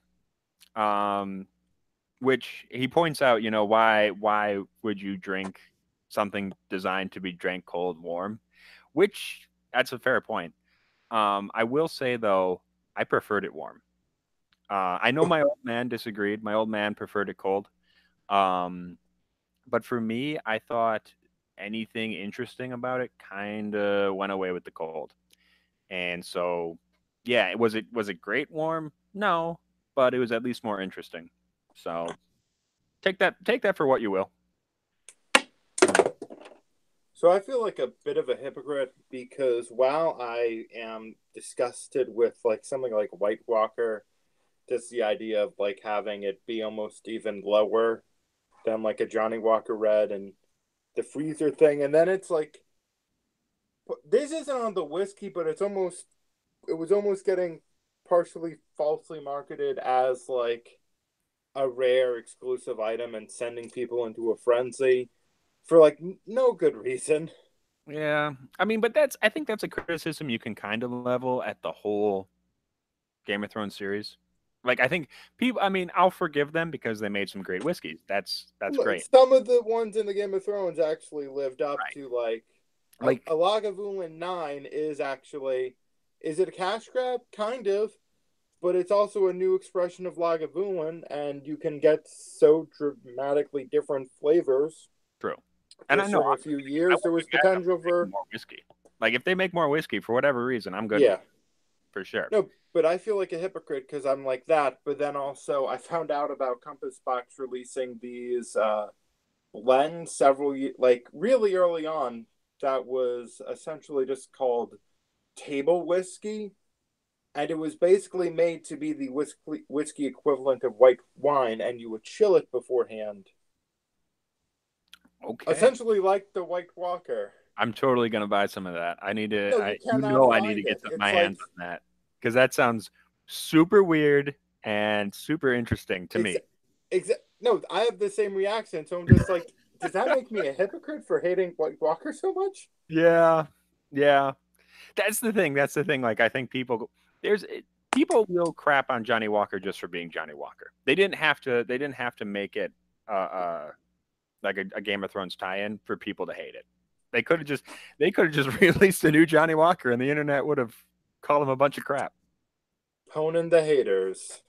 Which he points out, why would you drink something designed to be drank cold warm? Which that's a fair point. I will say though, I preferred it warm. I know my old man disagreed. My old man preferred it cold. But for me, I thought anything interesting about it kind of went away with the cold. And so, yeah, was it great warm? No, but it was at least more interesting. So take that for what you will. So I feel like a bit of a hypocrite because while I am disgusted with like something like White Walker, just the idea of like having it be almost even lower then like a Johnny Walker Red and the freezer thing, and then it's like this isn't on the whiskey, but it was almost getting partially falsely marketed as like a rare exclusive item and sending people into a frenzy for like no good reason. Yeah, I mean, but I think that's a criticism you can kind of level at the whole Game of Thrones series. Like, I think people, I mean, I'll forgive them because they made some great whiskeys. That's great. Some of the ones in the Game of Thrones actually lived up Right. to like Like, a Lagavulin 9 is actually is it a cash grab? Kind of, but it's also a new expression of Lagavulin, and you can get so dramatically different flavors. true. And I Just know from a few I years, there won't be was mad at them potential for making for more whiskey. Like, if they make more whiskey for whatever reason, I'm good with yeah. it for sure. No, but I feel like a hypocrite because I'm like that. But then also, I found out about Compass Box releasing these blends like really early on that was essentially just called table whiskey, and it was basically made to be the whiskey equivalent of white wine, and you would chill it beforehand, Okay. essentially like the White Walker. I'm totally gonna buy some of that. No, you You cannot know, I need to find get it. my It's like hands on that because that sounds super weird and super interesting to me. no, I have the same reaction. So I'm just like, does that make me a hypocrite for hating White Walker so much? Yeah, yeah. That's the thing. That's the thing. Like, I think there's people will crap on Johnny Walker just for being Johnny Walker. They didn't have to. They didn't have to make it like a Game of Thrones tie-in for people to hate it. They could have just released a new Johnny Walker, and the internet would have called him a bunch of crap. Poning the haters.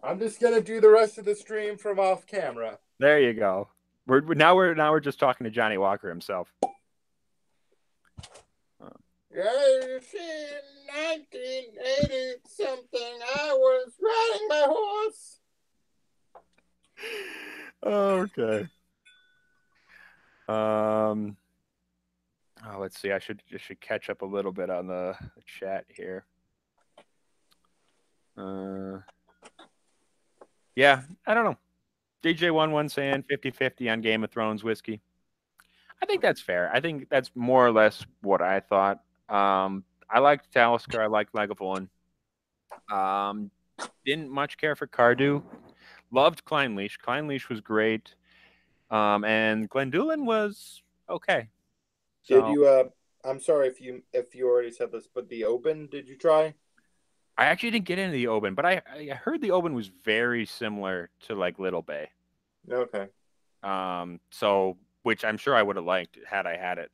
I'm just gonna do the rest of the stream from off camera. There you go. We're just talking to Johnny Walker himself. Yeah, you see, in 1980 something, I was riding my horse. Okay. Oh, let's see. I should catch up a little bit on the chat here. Yeah, I don't know. DJ11 saying 50-50 on Game of Thrones whiskey. I think that's fair. I think that's more or less what I thought. I liked Talisker. I liked Lagavulin. Didn't much care for Cardew. Loved Kleinleash. Kleinleash was great. And Glendulin was okay. Did So you I'm sorry if you already said this, but the open, did you try? I actually didn't get into the Oban, but I heard the Oban was very similar to like Little Bay. Okay. So which I'm sure I would have liked had I had it.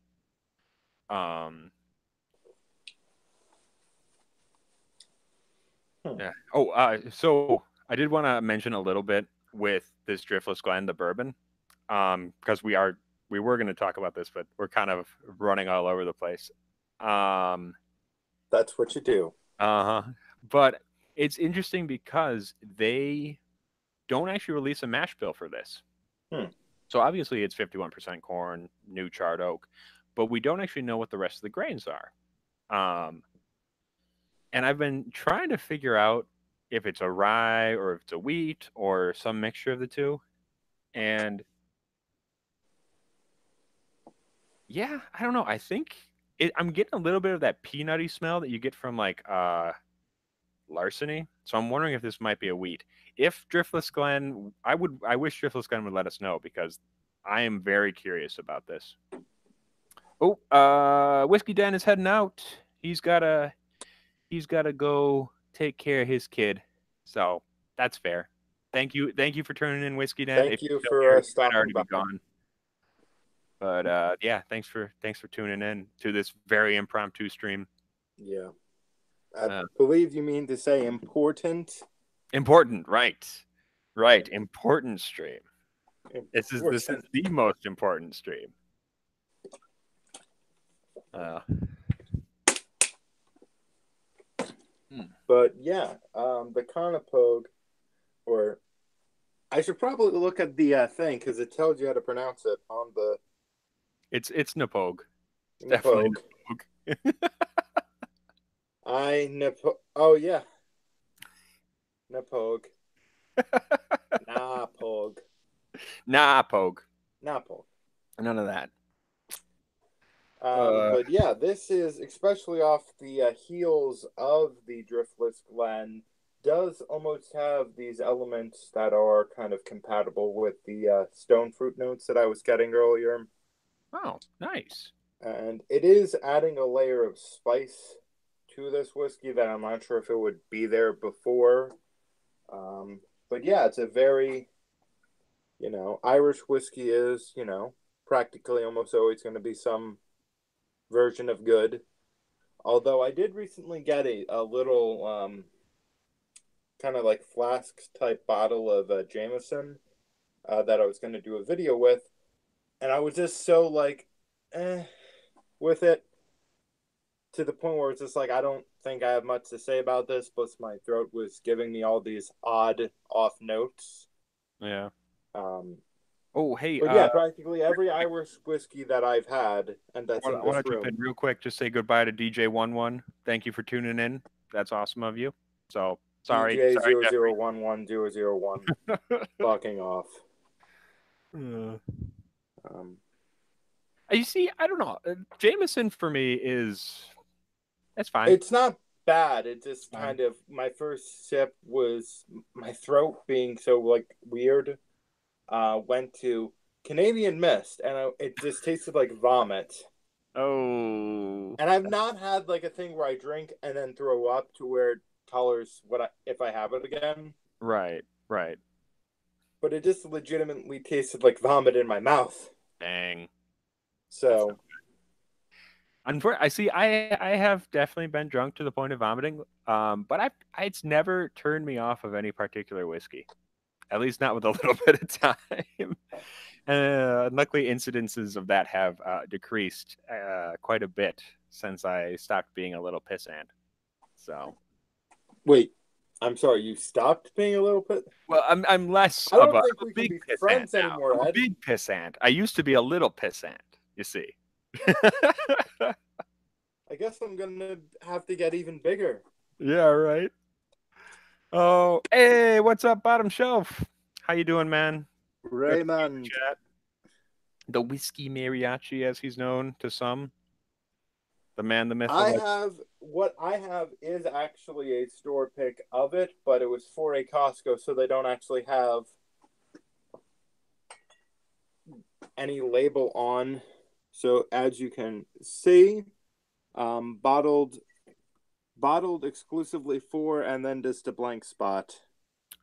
Um, yeah. Oh, so I did want to mention a little bit with this Driftless Glen, the bourbon, because we were going to talk about this, but we're kind of running all over the place. That's what you do. Uh-huh. But it's interesting because they don't actually release a mash bill for this. So obviously it's 51% corn, new charred oak, but we don't actually know what the rest of the grains are. And I've been trying to figure out if it's a rye or if it's a wheat or some mixture of the two. And yeah, I don't know. I think I'm getting a little bit of that peanutty smell that you get from like larceny. So I'm wondering if this might be a wheat. If Driftless Glen, I wish Driftless Glen would let us know because I am very curious about this. Oh, Whiskey Den is heading out. He's gotta go take care of his kid. So that's fair. Thank you for turning in Whiskey Den. Thank If you you're still for here, you might stopping already by. be gone. But yeah, thanks for tuning in to this very impromptu stream. Yeah. I believe you mean to say important. Important, right? Right, important stream. This is Important. the most important stream. But yeah, the Conopogue, or I should probably look at the thing because it tells you how to pronounce it on the. It's Napogue. It's definitely Napogue. Napogue. Oh yeah, Napogue. Nah, Pog. Nah, Pogue. Nah, Pog. None of that. But yeah, this is especially off the heels of the Driftless Glen. Does almost have these elements that are kind of compatible with the stone fruit notes that I was getting earlier. Oh, nice. And it is adding a layer of spice to this whiskey that I'm not sure if it would be there before. But yeah, it's a very, Irish whiskey is, practically almost always going to be some version of good. Although I did recently get a little kind of like flask type bottle of Jameson that I was going to do a video with. And I was just so like, with it to the point where it's just like, I don't think I have much to say about this. Plus, my throat was giving me all these odd off notes. Yeah. Um, Oh, hey, but yeah, practically every Irish whiskey that I've had, and that's I in want this to jump in Mm-hmm. room. real quick. Just say goodbye to DJ11. Thank you for tuning in. That's awesome of you. So DJ sorry, 00110001 Jeffrey. fucking off. Uh, Um, you see, I don't know. Jameson for me is that's fine. it's not bad. It It's just fine. kind of my first sip was my throat being so like weird. Went to Canadian Mist, and it just tasted like vomit. Oh, And I've not had like a thing where I drink and then throw up to where it colors what if I have it again. right, right. But it just legitimately tasted like vomit in my mouth. Dang. That's So I see. I have definitely been drunk to the point of vomiting. But it's never turned me off of any particular whiskey. At least not with a little bit of time. Luckily, incidences of that have decreased quite a bit since I stopped being a little pissant. So, wait, I'm sorry, you stopped being a little bit. well, I'm less I of don't a think I'm a we can big be pissant friends now. I'm anymore, a Ed. big pissant. I used to be a little pissant. You see. I guess I'm gonna have to get even bigger. Yeah. Right. Oh, hey, what's up, bottom shelf? How you doing, man? Good to see you in the Raymond, chat. The whiskey mariachi, as he's known to some, the man, the myth, the I legend. have what I have is actually a store pick of it, but it was for a Costco, so they don't actually have any label on. So as you can see, bottled exclusively for, and then just a blank spot.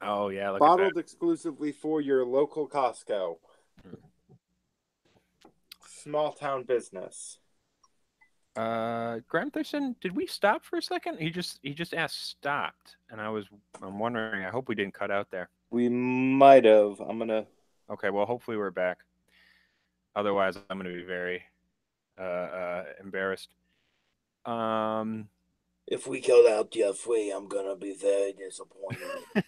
Oh yeah, look at that. Bottled exclusively for your local Costco. Small town business. Graham Thurston, did we stop for a second? He just asked stopped, and I'm wondering. I hope we didn't cut out there. We might have. I'm gonna. Okay, well, hopefully we're back. Otherwise, I'm going to be very embarrassed. Um, If we cut out Jeffrey, I'm gonna be very disappointed.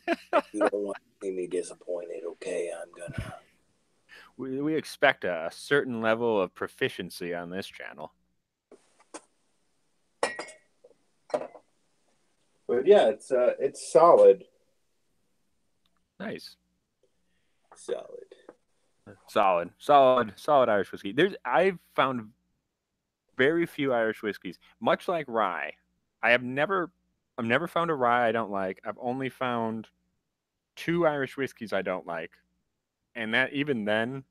You don't want to see me disappointed, okay? I'm gonna. we expect a certain level of proficiency on this channel. But yeah, it's solid. Nice, Solid. solid Irish whiskey. I've found very few Irish whiskeys, much like rye. I've never found a rye I don't like. I've only found two Irish whiskeys I don't like, and that even then,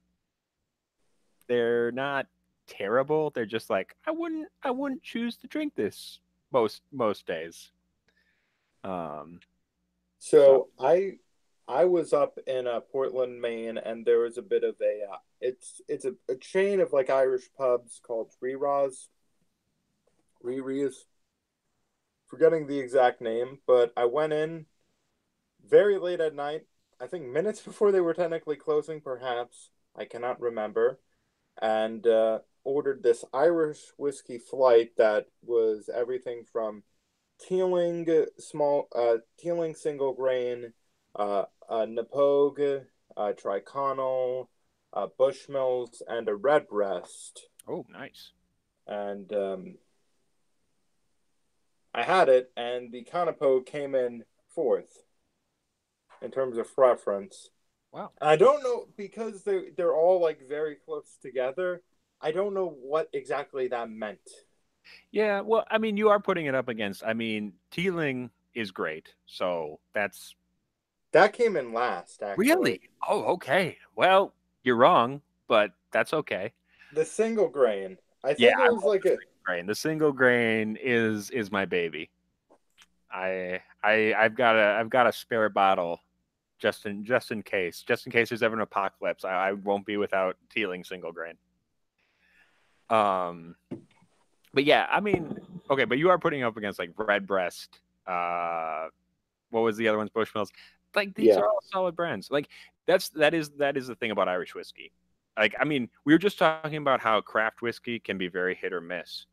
they're not terrible. They're just like I wouldn't choose to drink this most days. Um, so So I was up in Portland, Maine, and there was a bit of it's a chain of like Irish pubs called Riri's, forgetting the exact name, but I went in very late at night. I think minutes before they were technically closing, perhaps I cannot remember, and ordered this Irish whiskey flight that was everything from Teeling single grain, Napogue, Triconal, Bushmills, and a Redbreast. oh, nice. And I had it, and the Canopo came in fourth. in terms of preference. Wow. I don't know because they're all like very close together. I don't know what exactly that meant. Yeah, well, I mean, you are putting it up against. I mean, Teeling is great, so that's That came in last, really. actually. Oh, okay. Well, you're wrong, but that's okay. The single grain. I Yeah, think it I was love like the a. single grain. The single grain is my baby. I've got a spare bottle just in case there's ever an apocalypse. I won't be without Teeling single grain. Um, but yeah, I mean, okay, but you are putting up against like Redbreast. What was the other ones? Bushmills. Like these Yeah. are all solid brands. Like that is the thing about Irish whiskey. Like I mean, we were just talking about how craft whiskey can be very hit or miss.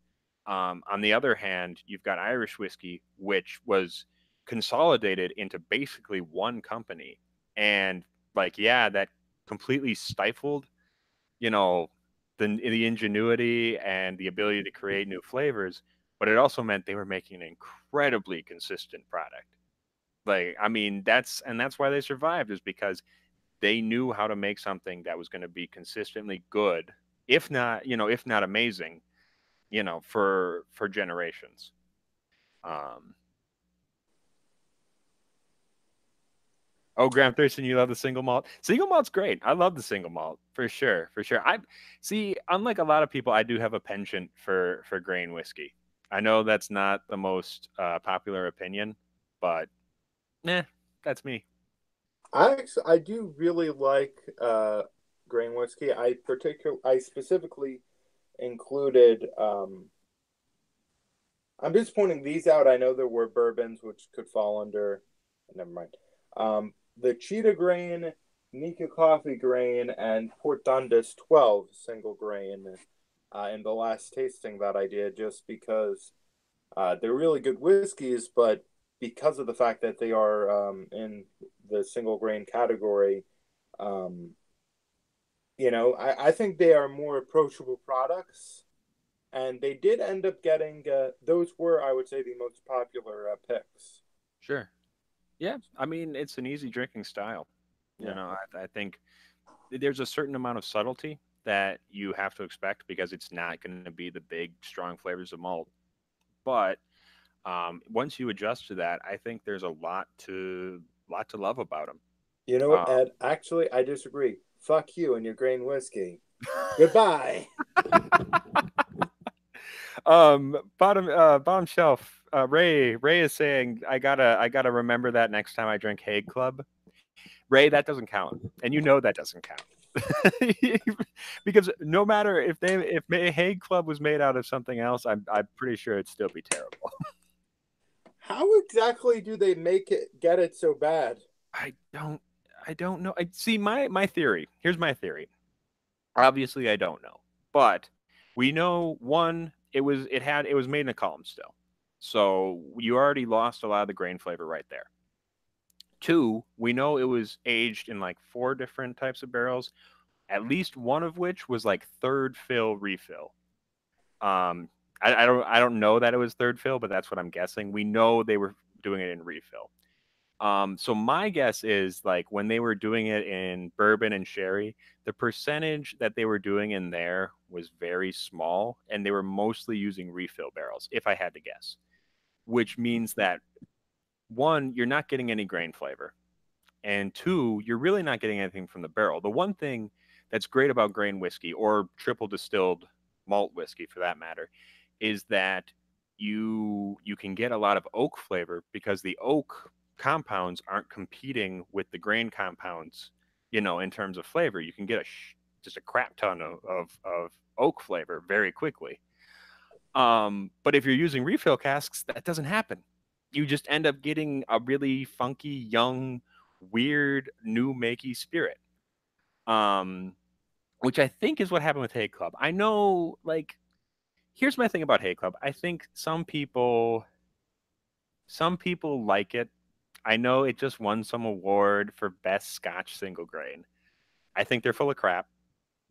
On the other hand, you've got Irish whiskey, which was consolidated into basically one company, and like yeah, that completely stifled, you know, the ingenuity and the ability to create new flavors, but it also meant they were making an incredibly consistent product. Like, I mean, that's why they survived is because they knew how to make something that was going to be consistently good, if not amazing, for generations. Um, oh, Graham Thurston, you love the single malt. Single malt's great. I love the single malt for sure, for sure. I see. Unlike a lot of people, I do have a penchant for grain whiskey. I know that's not the most popular opinion, but nah, that's me. I do really like grain whiskey. I specifically included. I'm just pointing these out. I know there were bourbons which could fall under. Never mind. The Cheetah Grain, Nika Coffee Grain, and Port Dundas 12 single grain in the last tasting that I did, just because they're really good whiskeys, but because of the fact that they are in the single grain category, um, I think they are more approachable products. And they did end up getting, those were, I would say, the most popular picks. Sure. Yeah, I mean, it's an easy drinking style. Yeah. I think there's a certain amount of subtlety that you have to expect because it's not going to be the big, strong flavors of malt. But once you adjust to that, I think there's a lot to love about them. You know what, Uh, Ed? Actually, I disagree. Fuck you and your grain whiskey. Goodbye. bottom shelf. Ray is saying I gotta remember that next time I drink Hague Club. Ray, that doesn't count, and you know that doesn't count. Because no matter if Hague Club was made out of something else, I'm pretty sure it'd still be terrible. How exactly do they get it so bad? I don't I don't know. I see my theory. Here's my theory. Obviously, I don't know, but we know one. It was made in a column still, so you already lost a lot of the grain flavor right there. Two, we know it was aged in like four different types of barrels, at least one of which was like third fill refill. Um, I don't know that it was third fill, but that's what I'm guessing. We know they were doing it in refill. So my guess is like when they were doing it in bourbon and sherry, the percentage that they were doing in there was very small, and they were mostly using refill barrels, if I had to guess. Which means that one, you're not getting any grain flavor, and two, you're really not getting anything from the barrel. The one thing that's great about grain whiskey or triple distilled malt whiskey, for that matter, is that you can get a lot of oak flavor because the oak compounds aren't competing with the grain compounds. In terms of flavor, you can get just a crap ton of oak flavor very quickly. But if you're using refill casks, that doesn't happen. You just end up getting a really funky, young, weird, new makey spirit. Um, which I think is what happened with Hay Club. I know, like, here's my thing about Hay Club. I think some people like it. I know it just won some award for best Scotch single grain. I think they're full of crap,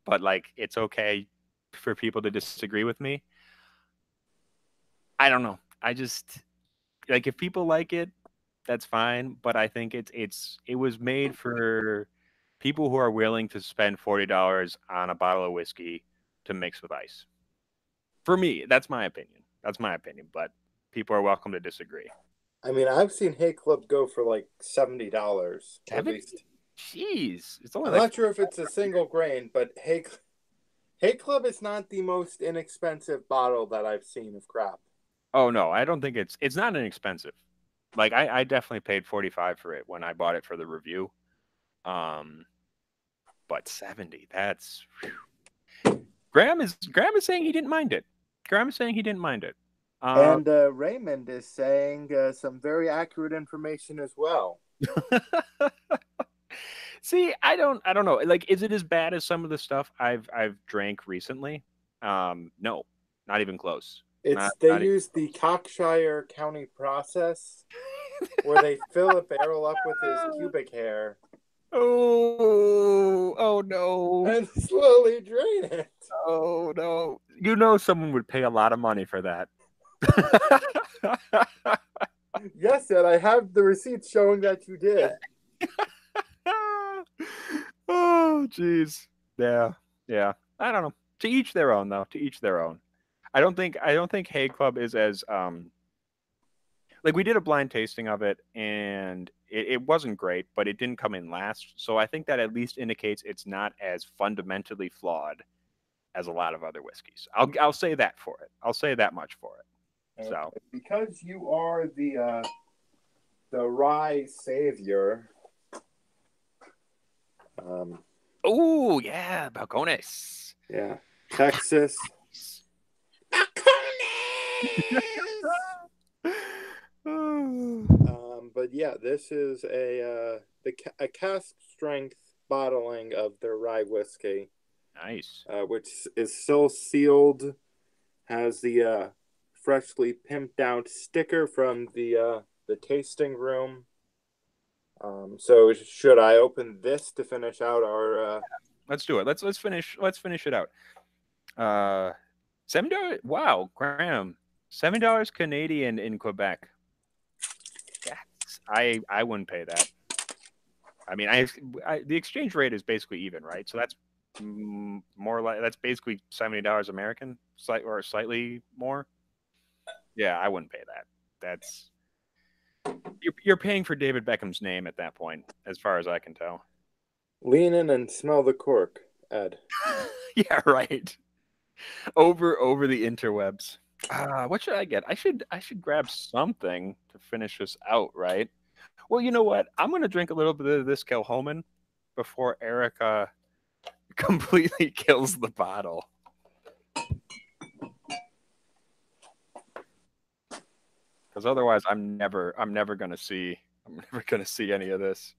but like, it's okay for people to disagree with me. I don't know. I just like if people like it, that's fine. But I think it was made for people who are willing to spend $40 on a bottle of whiskey to mix with ice. For me, that's my opinion. That's my opinion. But people are welcome to disagree. I mean, I've seen Hay Club go for like $70, or at 70? least. Jeez, it's only I'm like not sure if it's a single grain, but Hay Club is not the most inexpensive bottle that I've seen of crap. oh no, I don't think it's not inexpensive. Like I definitely paid 45 for it when I bought it for the review. Um, but 70, that's Graham is saying he didn't mind it. Graham is saying he didn't mind it. Uh, And Raymond is saying some very accurate information as well. see, I don't know. Like, is it as bad as some of the stuff I've drank recently? No, not even close. They Not even use the Cockshire County process where they fill a barrel up with his pubic hair oh no. and slowly drain it. Oh no. You know someone would pay a lot of money for that. Yes, Ed, I have the receipts showing that you did. oh jeez. Yeah. Yeah. I don't know. To each their own though. To each their own. I don't think Hay Club is as like we did a blind tasting of it and it wasn't great, but it didn't come in last. So I think that at least indicates it's not as fundamentally flawed as a lot of other whiskeys. I'll say that for it. I'll say that much for it. So Because you are the rye savior. oh yeah, balcones. Yeah, Texas. But yeah, this is a cask strength bottling of their rye whiskey, Nice. which is still sealed. Has the freshly pimped out sticker from the tasting room. So should I open this to finish out our? Let's do it. Let's finish it out. $7. Wow, Graham. $7 Canadian in Quebec. I wouldn't pay that. I mean, the exchange rate is basically even, right? So that's more like that's basically $70 American, slightly more. Yeah, I wouldn't pay that. That's you're paying for David Beckham's name at that point, as far as I can tell. Lean in and smell the cork, Ed. yeah, right. Over the interwebs. What should I get? I should grab something to finish this out, right? Well, you know what? I'm gonna drink a little bit of this Kilhoman before Erica completely kills the bottle. Because otherwise, I'm never gonna see any of this.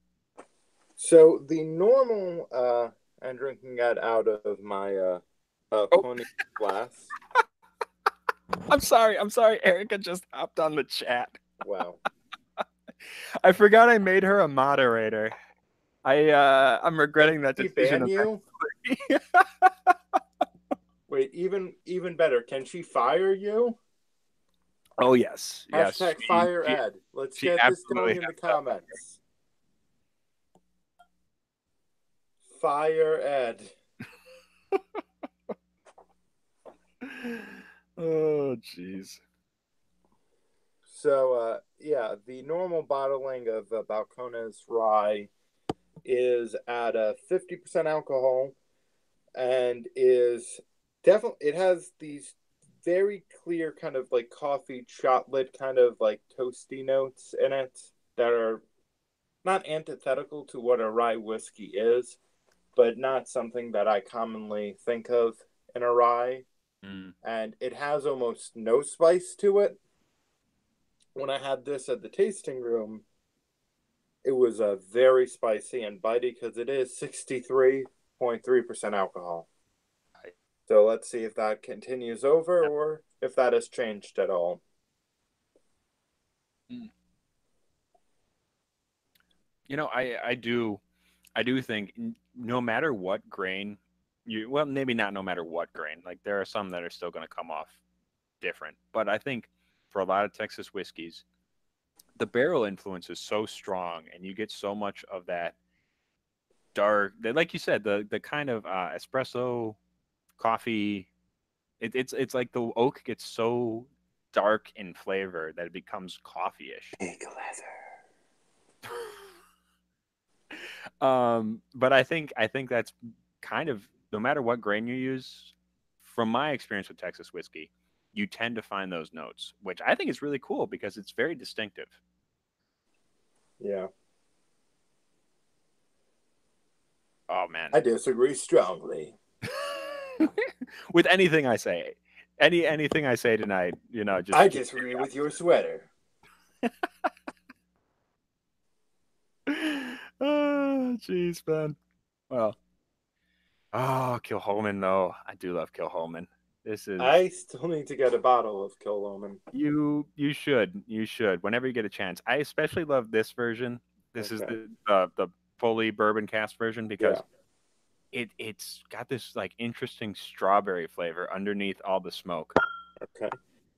So the normal, I'm drinking that out of my Oh, pony glass. I'm sorry. Erica just hopped on the chat. Wow. I forgot I made her a moderator. I'm regretting that She decision. ban you? Wait, even better. Can she fire you? oh yes, yes. Hashtag fire Ed. Let's she get this going absolutely in the comments. Fire Ed. oh jeez. So yeah, the normal bottling of Balcones rye is at a 50% alcohol and is definitely it has these very clear kind of like coffee chocolate kind of like toasty notes in it that are not antithetical to what a rye whiskey is, but not something that I commonly think of in a rye. And it has almost no spice to it. When I had this at the tasting room, it was very spicy and bitey because it is 63.3% alcohol. So let's see if that continues over or if that has changed at all. You know, I do think no matter what grain well, maybe not no matter what grain. Like there are some that are still going to come off different, but I think for a lot of Texas whiskeys, the barrel influence is so strong, and you get so much of that dark, like you said, the kind of espresso coffee. It's like the oak gets so dark in flavor that it becomes coffee-ish. Big leather. But I think that's kind of, no matter what grain you use, from my experience with Texas whiskey, you tend to find those notes, which I think is really cool because it's very distinctive. Yeah. Oh man. I disagree strongly. With anything I say. Anything I say tonight, just I disagree with your sweater. Oh, jeez, man. Well, oh, Kilholman, though. I do love Kilholman. This is I still need to get a bottle of Killoman. you should whenever you get a chance. I especially love this version. This is Okay. the fully bourbon cast version because Yeah. it's got this like interesting strawberry flavor underneath all the smoke. Okay.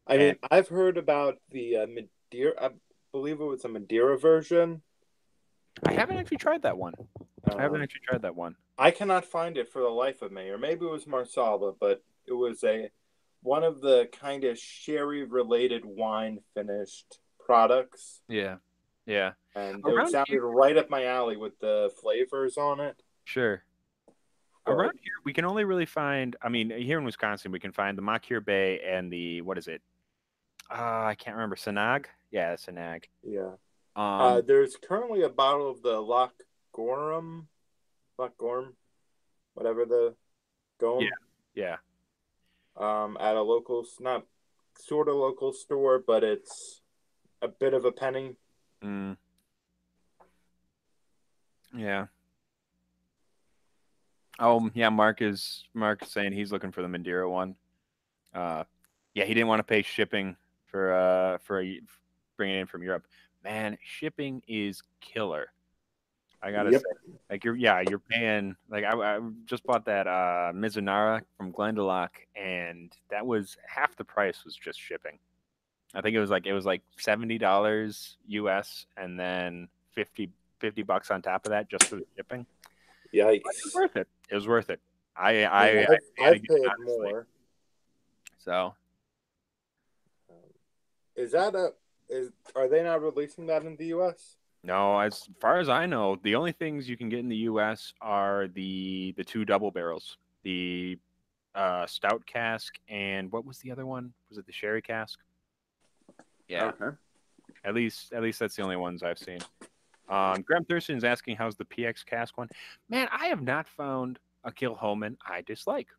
I And mean, I've heard about the Madeira. I believe it was a Madeira version. I haven't actually tried that one. Um, One. I cannot find it for the life of me, or maybe it was Marsala, but it was one of the kind of sherry related wine finished products, Yeah. Yeah. and it Around here, sounded right up my alley with the flavors on it. sure. But Around here, we can only really find, I mean, here in Wisconsin, we can find the Macure Bay and the, what is it? I can't remember. Sanag? Yeah, Sanag. yeah, Um, there's currently a bottle of the Loch Gorm, whatever the yeah, Gom, yeah. at a local, not sort of local store, but it's a bit of a penny. Mm, yeah. Oh, yeah, Mark is saying he's looking for the Madeira one. Uh, yeah, he didn't want to pay shipping for bringing it in from Europe. Man, shipping is killer. I gotta say, Yep. like you're paying like I just bought that Mizunara from Glendalough, and that was half the price was just shipping. I think it was like $70 US, and then 50 bucks on top of that just for the shipping. But it was Yikes. worth it. It was worth it. I Yeah, paid I've again, paid honestly. more. So Um, is that a is are they not releasing that in the U.S.? no, as far as I know, the only things you can get in the U.S. are the two double barrels, the stout cask, and what was the other one? Was it the sherry cask? Yeah, Okay. at least that's the only ones I've seen. Graham Thurston is asking how's the PX cask one. Man, I have not found a Kilhoman I dislike.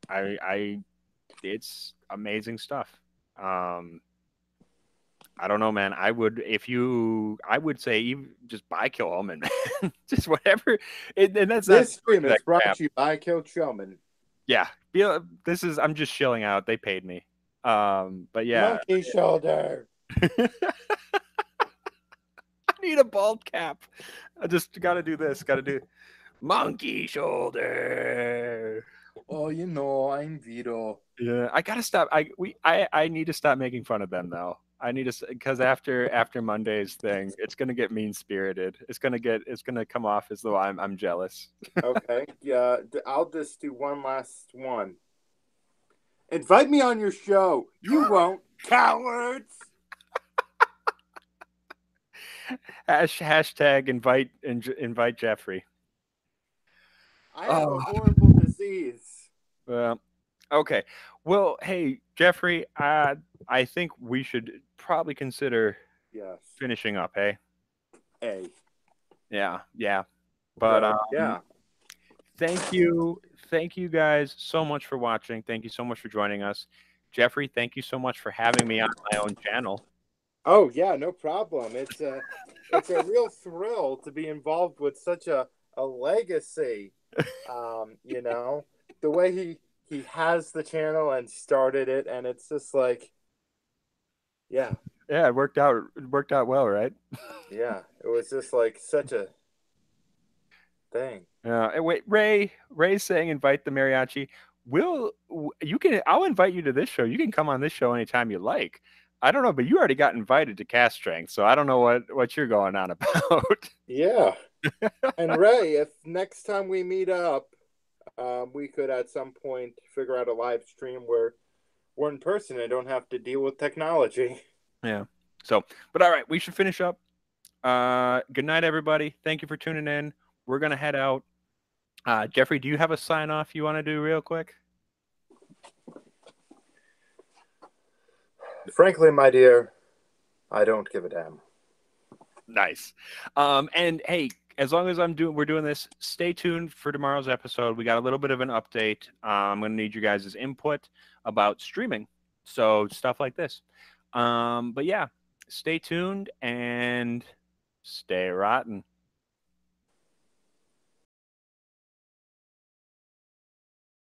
I it's amazing stuff. Um, I don't know, man. I would say even just buy Kilhoman, man. Just whatever. And that's not This stream that is brought crap. to you by Kill Showman. Yeah, I'm just shilling out. They paid me. But yeah, Monkey shoulder. I need a bald cap. I just got to do this. Got to do monkey shoulder. Oh, I'm Vito. Yeah, I gotta stop. I need to stop making fun of them though. I need to because after Monday's thing, it's gonna get mean spirited. It's gonna come off as though I'm jealous. Okay. Yeah, I'll just do one last one. Invite me on your show. You won't, cowards. Hashtag invite Jeffrey. I have a Oh, horrible disease. okay. Well, hey Jeffrey, I think we should probably consider Yes. finishing up. Hey, A. yeah, yeah. But Yeah. thank you guys so much for watching. Thank you so much for joining us, Jeffrey. Thank you so much for having me on my own channel. Oh yeah, no problem. It's a real thrill to be involved with such a legacy. The way he has the channel and started it, and it's just like, yeah, Yeah, it worked out. It worked out well, right? yeah. It was just like such a thing. Wait, Ray's saying invite the mariachi. You can. I'll invite you to this show. You can come on this show anytime you like. I don't know, but you already got invited to Cast Strength, so I don't know what you're going on about. Yeah. And Ray, if next time we meet up, we could at some point figure out a live stream where we're in person and don't have to deal with technology. Yeah. So, but all right, we should finish up. Good night, everybody. Thank you for tuning in. We're gonna head out. Jeffrey, do you have a sign off you want to do real quick? Frankly, my dear, I don't give a damn. Nice. And hey, as long as we're doing this, stay tuned for tomorrow's episode. We got a little bit of an update. I'm gonna need you guys' input about streaming. So stuff like this. But yeah, stay tuned and stay rotten.